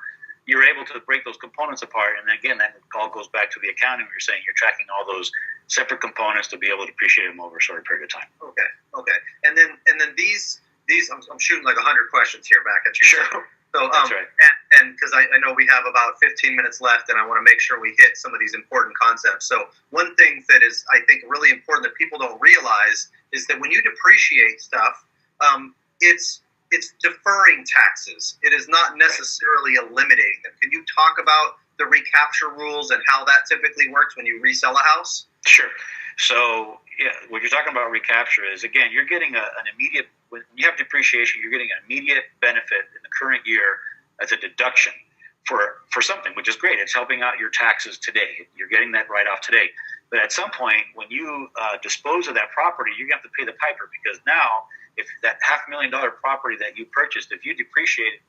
you're able to break those components apart. And again, that all goes back to the accounting where you're saying you're tracking all those separate components to be able to depreciate them over a short period of time. Okay. And then these I'm shooting like 100 questions here back at you. Sure. So, that's right. And because I know we have about 15 minutes left, and I want to make sure we hit some of these important concepts. So one thing that is, I think, really important that people don't realize is that when you depreciate stuff, it's deferring taxes. It is not necessarily eliminating them. Can you talk about the recapture rules and how that typically works when you resell a house? Sure. So, yeah, what you're talking about recapture is, again, you're getting an immediate, when you have depreciation, you're getting an immediate benefit in the current year as a deduction for something, which is great. It's helping out your taxes today. You're getting that write-off today. But at some point, when you dispose of that property, you're going to have to pay the piper, because now, if that $500,000 property that you purchased, if you depreciate,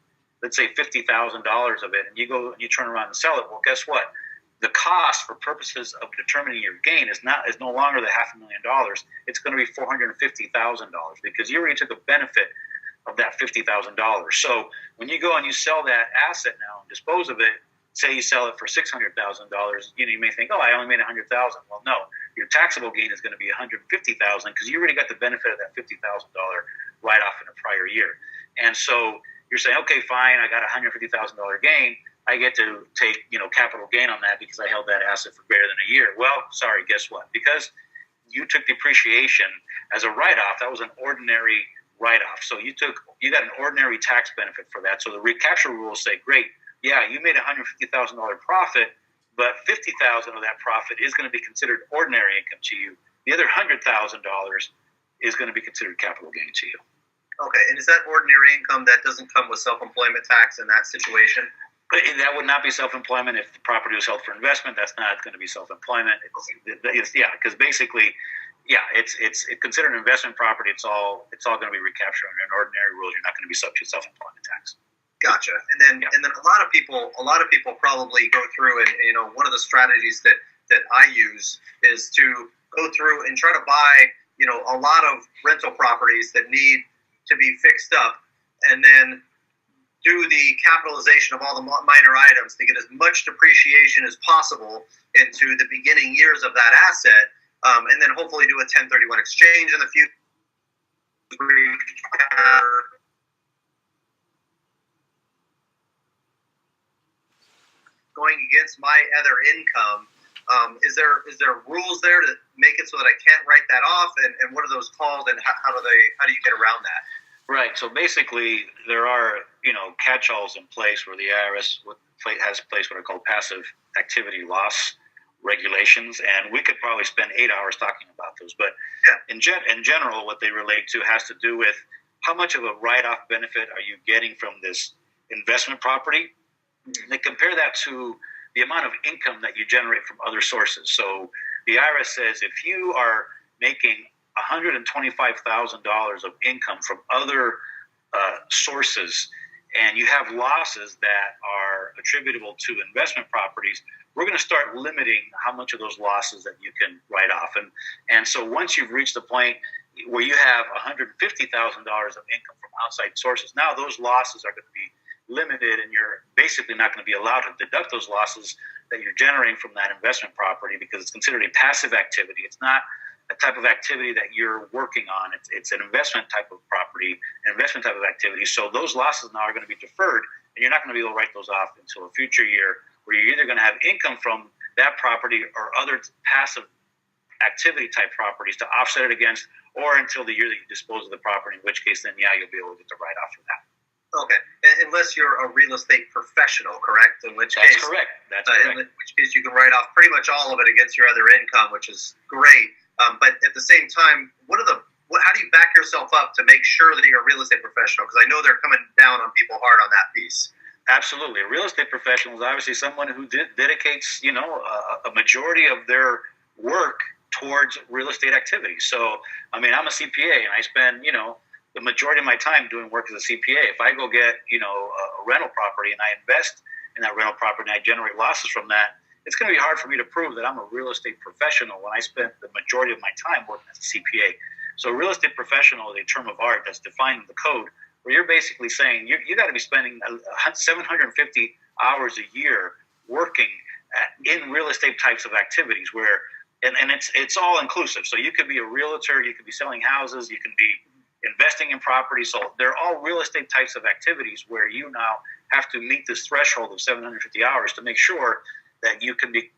let's say $50,000 of it, and you go and you turn around and sell it, well, guess what? The cost for purposes of determining your gain is no longer the $500,000. It's going to be $450,000, because you already took a benefit of that $50,000. So when you go and you sell that asset now and dispose of it, say you sell it for $600,000, you may think, oh, I only made $100,000. Well, no, your taxable gain is going to be $150,000, because you already got the benefit of that $50,000 write-off in a prior year. And so you're saying, okay, fine, I got a $150,000 gain. I get to take, capital gain on that because I held that asset for greater than a year. Well, sorry, guess what? Because you took depreciation as a write-off, that was an ordinary write-off. So you got an ordinary tax benefit for that. So the recapture rules say, great, yeah, you made a $150,000 profit, but $50,000 of that profit is going to be considered ordinary income to you. The other $100,000 is going to be considered capital gain to you. Okay, and is that ordinary income that doesn't come with self-employment tax in that situation? That would not be self-employment if the property was held for investment. That's not going to be self-employment. Because basically, it's considered an investment property. It's all going to be recaptured under an ordinary rule. You're not going to be subject to self-employment tax. Gotcha. And then a lot of people probably go through, and one of the strategies that I use is to go through and try to buy a lot of rental properties that need to be fixed up, and then do the capitalization of all the minor items to get as much depreciation as possible into the beginning years of that asset, and then hopefully do a 1031 exchange in the future. Going against my other income, is there rules there to make it so that I can't write that off, and what are those called, and how do you get around that? Right. So basically, there are catch-alls in place where the IRS has placed what are called passive activity loss regulations, and we could probably spend 8 hours talking about those. But in general, what they relate to has to do with how much of a write-off benefit are you getting from this investment property. They compare that to the amount of income that you generate from other sources. So the IRS says if you are making $125,000 of income from other sources, and you have losses that are attributable to investment properties, we're going to start limiting how much of those losses that you can write off. And so once you've reached the point where you have $150,000 of income from outside sources, now those losses are going to be limited, and you're basically not going to be allowed to deduct those losses that you're generating from that investment property, because it's considered a passive activity. It's not a type of activity that you're working on. It's an investment type of property, an investment type of activity. So those losses now are going to be deferred, and you're not going to be able to write those off until a future year, where you're either going to have income from that property or other passive activity type properties to offset it against, or until the year that you dispose of the property, in which case then, you'll be able to get the write-off for that. Okay, unless you're a real estate professional, correct? In which That's case, correct. That's correct. In which case you can write off pretty much all of it against your other income, which is great. But at the same time, how do you back yourself up to make sure that you're a real estate professional? Because I know they're coming down on people hard on that piece. Absolutely. A real estate professional is obviously someone who dedicates, a majority of their work towards real estate activity. So, I'm a CPA, and I spend, the majority of my time doing work as a CPA. If I go get, a rental property and I invest in that rental property and I generate losses from that, it's going to be hard for me to prove that I'm a real estate professional when I spent the majority of my time working as a CPA. So real estate professional is a term of art that's defined in the code, where you're basically saying you got to be spending 750 hours a year working in real estate types of activities, where and it's all inclusive. So you could be a realtor, you could be selling houses, you can be investing in property. So they're all real estate types of activities where you now have to meet this threshold of 750 hours to make sure that you can be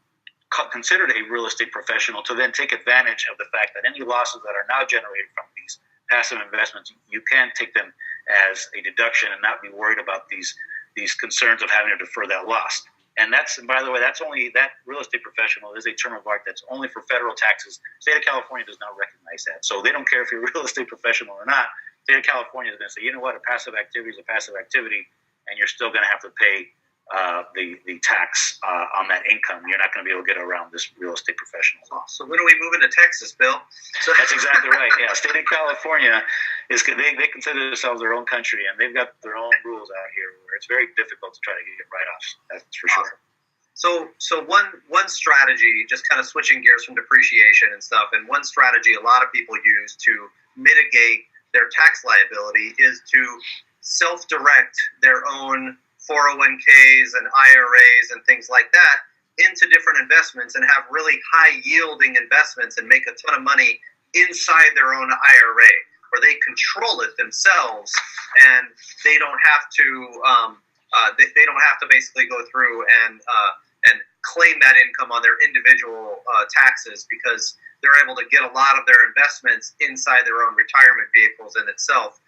considered a real estate professional, to then take advantage of the fact that any losses that are now generated from these passive investments, you can take them as a deduction and not be worried about these concerns of having to defer that loss. And by the way, that real estate professional is a term of art that's only for federal taxes. State of California does not recognize that. So they don't care if you're a real estate professional or not. State of California is going to say, you know what, a passive activity is a passive activity, and you're still going to have to pay the tax on that income. You're not going to be able to get around this real estate professional law. So when are we moving to Texas, Bill? That's exactly right. Yeah, state of California they consider themselves their own country, and they've got their own rules out here where it's very difficult to try to get write-offs. That's for sure. So one strategy, just kind of switching gears from depreciation and stuff, and one strategy a lot of people use to mitigate their tax liability is to self-direct their own 401ks and IRAs and things like that into different investments, and have really high yielding investments and make a ton of money inside their own IRA, where they control it themselves, and they don't have to they don't have to basically go through and claim that income on their individual taxes, because they're able to get a lot of their investments inside their own retirement vehicles in itself,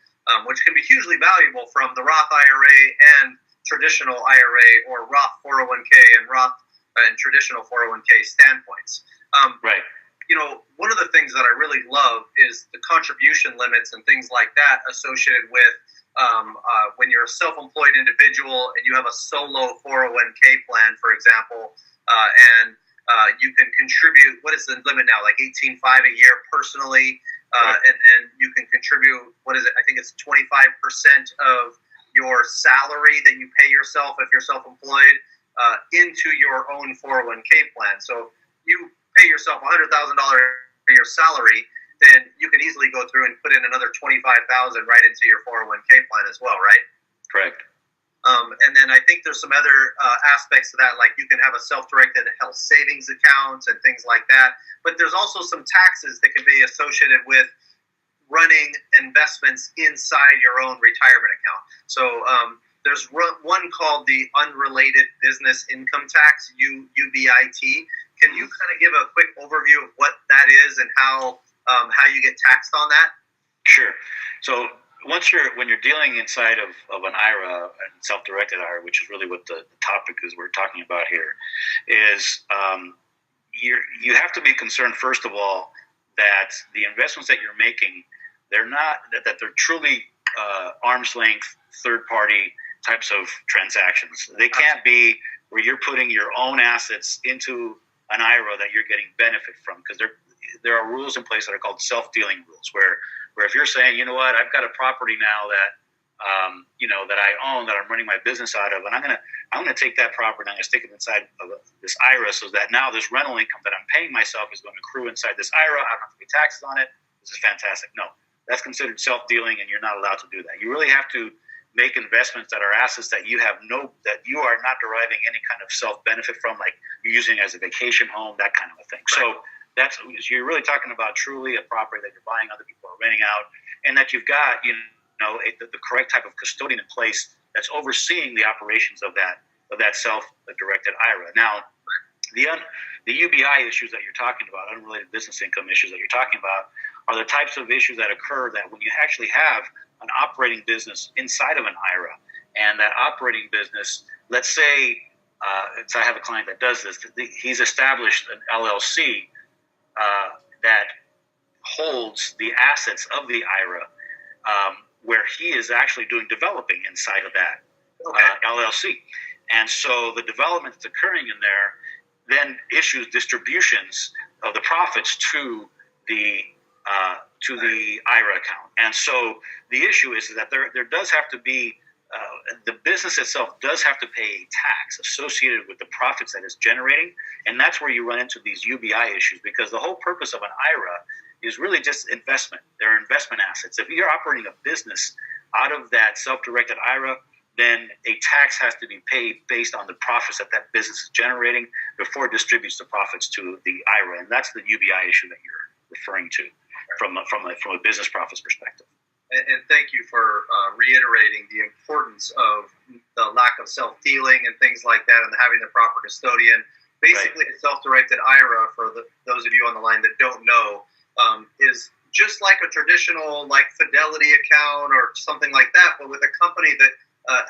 which can be hugely valuable from the Roth IRA and traditional IRA, or Roth 401k and Roth and traditional 401k standpoints. Right. One of the things that I really love is the contribution limits and things like that associated with when you're a self-employed individual and you have a solo 401k plan, for example, and you can contribute, what is the limit now, like $18,500 a year personally, right. And then you can contribute, what is it, I think it's 25% of your salary that you pay yourself if you're self-employed into your own 401k plan. So you pay yourself $100,000 for your salary, then you can easily go through and put in another $25,000 right into your 401k plan as well, right? Correct. And then I think there's some other aspects to that, like you can have a self-directed health savings account and things like that. But there's also some taxes that can be associated with running investments inside your own retirement account. So there's one called the Unrelated Business Income Tax, UBIT. Can you kind of give a quick overview of what that is and how you get taxed on that? Sure. So when you're dealing inside of an IRA, and self-directed IRA, which is really what the topic is we're talking about here, is you have to be concerned, first of all, that the investments that you're making, they're truly arm's length, third party types of transactions. They can't be where you're putting your own assets into an IRA that you're getting benefit from, because there are rules in place that are called self-dealing rules, where if you're saying, you know what, I've got a property now that that I own, that I'm running my business out of, and I'm gonna take that property and I'm gonna stick it inside of this IRA, so that now this rental income that I'm paying myself is going to accrue inside this IRA. I don't have to pay taxes on it. This is fantastic. No, that's considered self-dealing, and you're not allowed to do that. You really have to make investments that are assets that you are not deriving any kind of self-benefit from, like you're using as a vacation home, that kind of a thing. Right. So you're really talking about truly a property that you're buying, other people are renting out, and that you've got the correct type of custodian in place that's overseeing the operations of that self-directed IRA. Now, the UBI issues that you're talking about, unrelated business income issues that you're talking about, are the types of issues that occur that when you actually have an operating business inside of an IRA, and that operating business, let's say, so I have a client that does this. He's established an LLC that holds the assets of the IRA, where he is actually doing developing inside of that LLC. And so the development that's occurring in there then issues distributions of the profits to the IRA account. And so the issue is that there does have to be, the business itself does have to pay a tax associated with the profits that it's generating. And that's where you run into these UBI issues, because the whole purpose of an IRA is really just investment. They're investment assets. If you're operating a business out of that self-directed IRA, then a tax has to be paid based on the profits that business is generating before it distributes the profits to the IRA. And that's the UBI issue that you're referring to from a business profits perspective. And thank you for reiterating the importance of the lack of self-dealing and things like that, and having the proper custodian. Basically, right. A self-directed IRA, for those of you on the line that don't know, is just like a traditional Fidelity account or something like that, but with a company that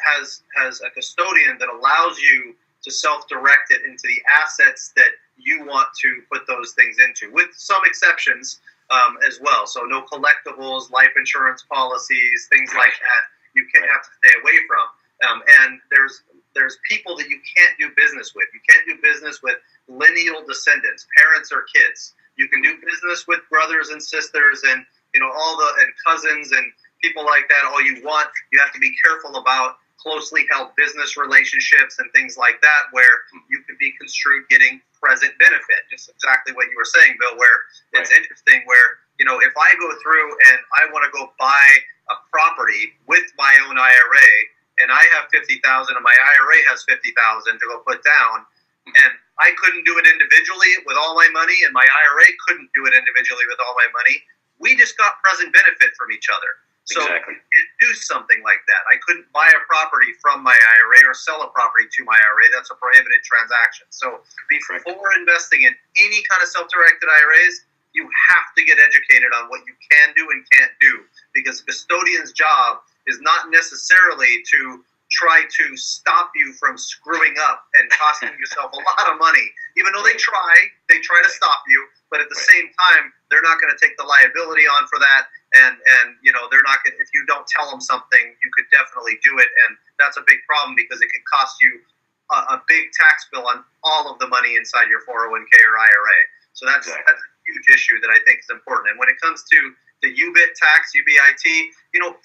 has a custodian that allows you to self-direct it into the assets that you want to put those things into, with some exceptions as well. So no collectibles, life insurance policies, things like that you have to stay away from. And there's people that you can't do business with. You can't do business with lineal descendants, parents or kids. You can do business with brothers and sisters and and cousins and people like that all you want. You have to be careful about closely held business relationships and things like that, where you could be construed getting present benefit. Just exactly what you were saying, Bill, where it's interesting where, if I go through and I want to go buy a property with my own IRA, and I have $50,000 and my IRA has $50,000 to go put down, and I couldn't do it individually with all my money, and my IRA couldn't do it individually with all my money, we just got present benefit from each other. So exactly. You can't do something like that. I couldn't buy a property from my IRA or sell a property to my IRA. That's a prohibited transaction. So before investing in any kind of self-directed IRAs, you have to get educated on what you can do and can't do, because the custodian's job is not necessarily to try to stop you from screwing up and costing yourself a lot of money. Even though they try to stop you, but at the same time, they're not going to take the liability on for that. And they're not going to, if you don't tell them something, you could definitely do it. And that's a big problem, because it can cost you a big tax bill on all of the money inside your 401k or IRA. So that's a huge issue that I think is important. And when it comes to the UBIT tax, UBIT,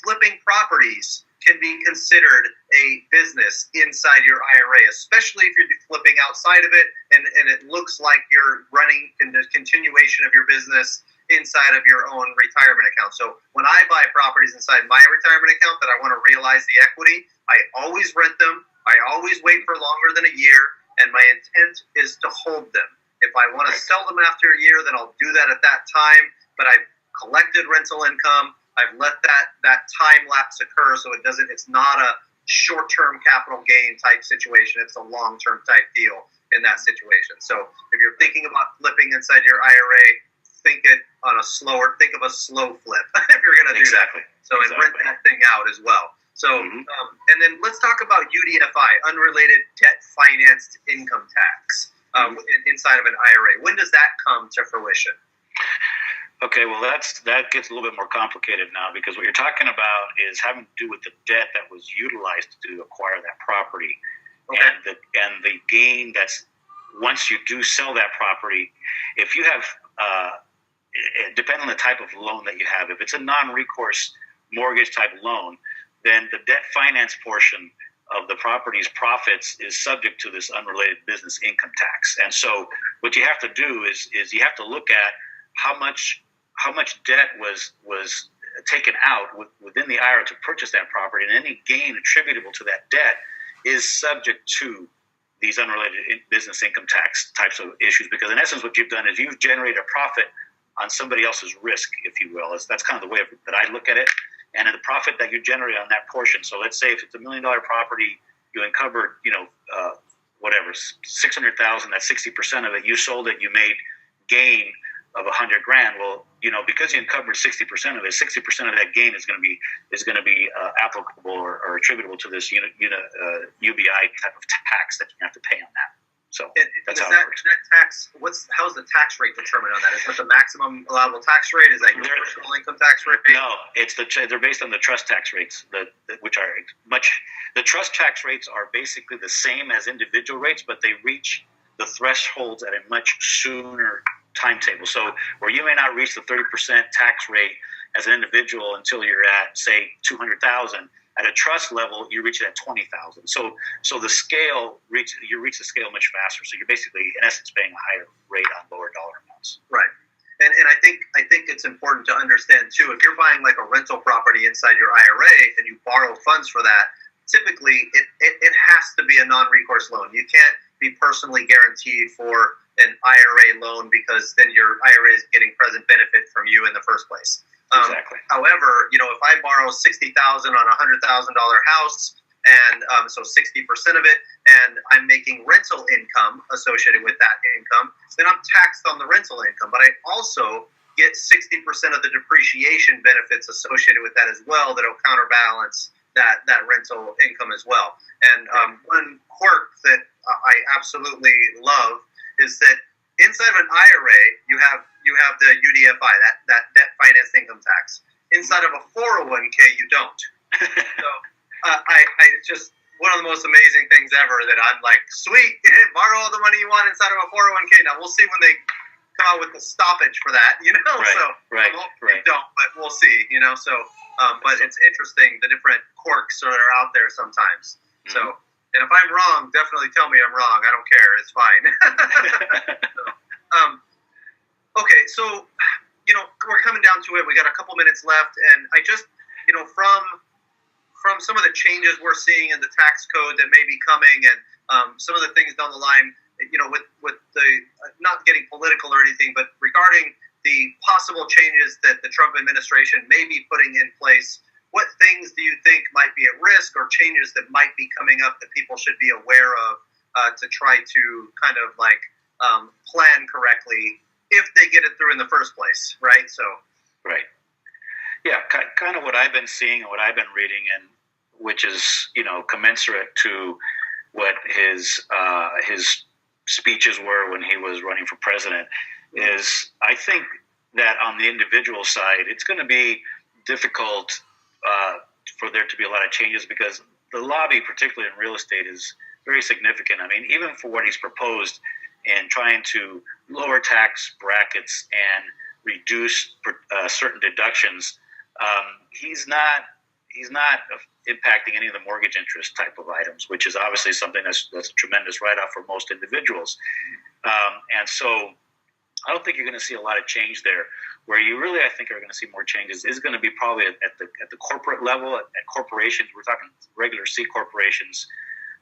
flipping properties can be considered a business inside your IRA, especially if you're flipping outside of it and it looks like you're running in the continuation of your business inside of your own retirement account. So when I buy properties inside my retirement account that I want to realize the equity, I always rent them. I always wait for longer than a year, and my intent is to hold them. If I want to sell them after a year, then I'll do that at that time, but I've collected rental income. I've let that time lapse occur, so it's not a short-term capital gain type situation. It's a long-term type deal in that situation. So if you're thinking about flipping inside your IRA, think of a slow flip if you're going to do that. So and rent that thing out as well. So and then let's talk about UDFI, unrelated debt financed income tax. inside of an IRA. When does that come to fruition? Okay, well, that gets a little bit more complicated now, because what you're talking about is having to do with the debt that was utilized to acquire that property, okay. and the gain that's once you do sell that property. If you have, depending on the type of loan that you have, if it's a non-recourse mortgage type loan, then the debt finance portion of the property's profits is subject to this unrelated business income tax. And so what you have to do is you have to look at how much debt was taken out within the IRA to purchase that property, and any gain attributable to that debt is subject to these unrelated business income tax types of issues. Because in essence, what you've done is you've generated a profit on somebody else's risk, if you will. That's kind of the way that I look at it. And the profit that you generate on that portion. So let's say if it's $1 million property, you uncovered, whatever, 600,000. That's 60% of it. You sold it. You made gain of $100,000. Well, because you uncovered 60% of it, 60% of that gain is going to be applicable or attributable to this UBI type of tax that you have to pay on that. So that's how it works. How's the tax rate determined on that? Is that the maximum allowable tax rate? Is that your personal income tax rate? No, they're based on the trust tax rates, which are the trust tax rates are basically the same as individual rates, but they reach the thresholds at a much sooner timetable. So where you may not reach the 30% tax rate as an individual until you're at, say, 200,000. At a trust level, you reach it at 20,000. So the scale you reach the scale much faster. So you're basically, in essence, paying a higher rate on lower dollar amounts. Right. And I think it's important to understand too, if you're buying like a rental property inside your IRA and you borrow funds for that, typically it has to be a non-recourse loan. You can't be personally guaranteed for an IRA loan, because then your IRA is getting present benefit from you in the first place. Exactly. However, if I borrow $60,000 on a $100,000 house, and so 60% of it, and I'm making rental income associated with that income, then I'm taxed on the rental income. But I also get 60% of the depreciation benefits associated with that as well, that'll counterbalance that rental income as well. And one quirk that I absolutely love is that inside of an IRA, you have the UDFI, that debt finance income tax. Inside of a 401k, you don't. So it's just one of the most amazing things ever that I'm like, sweet, borrow all the money you want inside of a 401k. Now we'll see when they come out with the stoppage for that, Right, so right. They don't, but we'll see, so but it's interesting, the different quirks that are out there sometimes. Mm-hmm. So, and if I'm wrong, definitely tell me I'm wrong. I don't care. It's fine. Okay, so, we're coming down to it. We got a couple minutes left, and I just, from some of the changes we're seeing in the tax code that may be coming, and some of the things down the line, with the, not getting political or anything, but regarding the possible changes that the Trump administration may be putting in place, what things do you think might be at risk, or changes that might be coming up that people should be aware of to try to kind of plan correctly if they get it through in the first place, right? So, right, yeah, kind of what I've been seeing and what I've been reading, and which is commensurate to what his speeches were when he was running for president, is I think that on the individual side, it's going to be difficult for there to be a lot of changes, because the lobby, particularly in real estate, is very significant. I mean, even for what he's proposed in trying to lower tax brackets and reduce certain deductions, he's not impacting any of the mortgage interest type of items, which is obviously something that's a tremendous write-off for most individuals. And so I don't think you're going to see a lot of change there. Where you really, I think, are going to see more changes is going to be probably at the corporate level, at corporations. We're talking regular C corporations,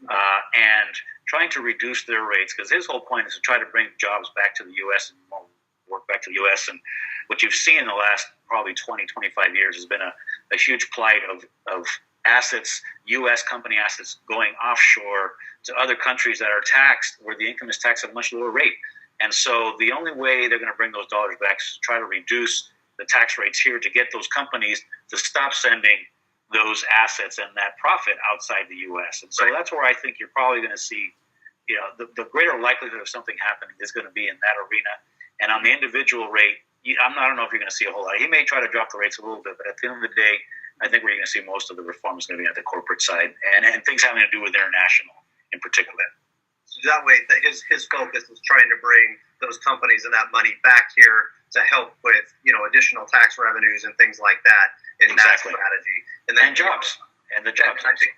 and trying to reduce their rates, because his whole point is to try to bring jobs back to the U.S. and more work back to the U.S. And what you've seen in the last probably 20, 25 years has been a huge plight of assets, U.S. company assets, going offshore to other countries that are taxed, where the income is taxed at a much lower rate. And so the only way they're going to bring those dollars back is to try to reduce the tax rates here to get those companies to stop sending those assets and that profit outside the U.S. And so that's where I think you're probably going to see, the greater likelihood of something happening is going to be in that arena. And on the individual rate, I don't know if you're going to see a whole lot. He may try to drop the rates a little bit, but at the end of the day, I think where you're going to see most of the reform is going to be at the corporate side and things having to do with international in particular. So that way, his focus is trying to bring those companies and that money back here to help with additional tax revenues and things like that in that strategy, and then jobs and the jobs. I think,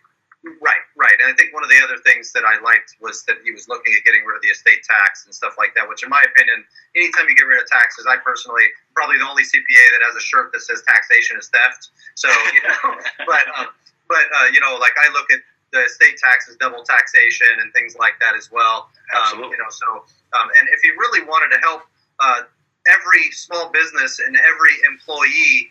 right. And I think one of the other things that I liked was that he was looking at getting rid of the estate tax and stuff like that. Which, in my opinion, anytime you get rid of taxes, I personally probably the only CPA that has a shirt that says "taxation is theft." So but like I look at the estate taxes, double taxation, and things like that as well. Absolutely. And if he really wanted to help every small business and every employee,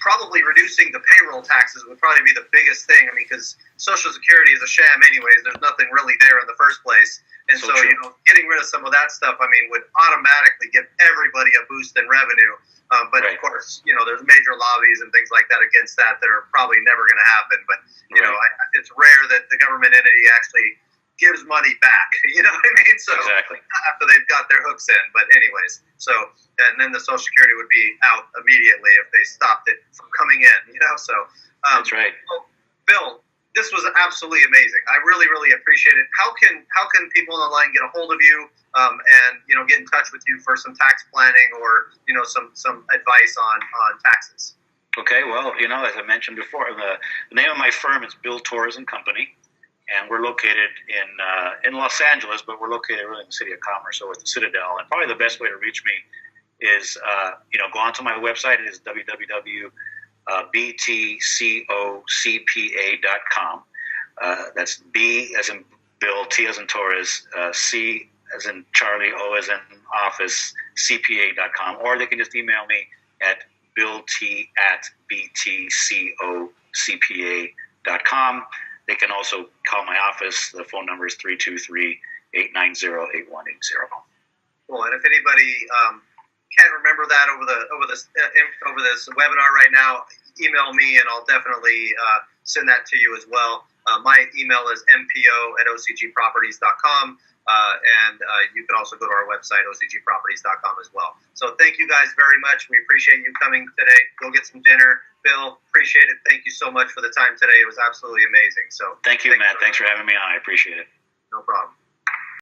probably reducing the payroll taxes would probably be the biggest thing. I mean, because Social Security is a sham anyways. There's nothing really there in the first place. And so getting rid of some of that stuff, I mean, would automatically give everybody a boost in revenue. But of course, there's major lobbies and things like that against that are probably never going to happen. But, it's rare that the government entity actually gives money back. You know what I mean? So after they've got their hooks in. But anyways, and then the Social Security would be out immediately if they stopped it from coming in, So that's right. Well, Bill, this was absolutely amazing. I really, really appreciate it. How can people on the line get a hold of you and get in touch with you for some tax planning or some advice on taxes? Okay, well, as I mentioned before, the name of my firm is Bill Torres and Company, and we're located in Los Angeles, but we're located really in the city of Commerce, so with the Citadel. And probably the best way to reach me is go onto my website. It is www.btcocpa.com. That's B as in Bill, T as in Torres, C as in Charlie, O as in office, CPA.com, or they can just email me at billT@btcocpa.com. They can also call my office. The phone number is 323-890-8180. Cool. And if anybody can't remember that over this webinar right now, email me and I'll definitely send that to you as well. My email is mpo@ocgproperties.com. And you can also go to our website, ocgproperties.com as well. So thank you guys very much. We appreciate you coming today. Go get some dinner. Bill, appreciate it. Thank you so much for the time today. It was absolutely amazing. So thank you, Matt. Thanks for having me on. I appreciate it. No problem.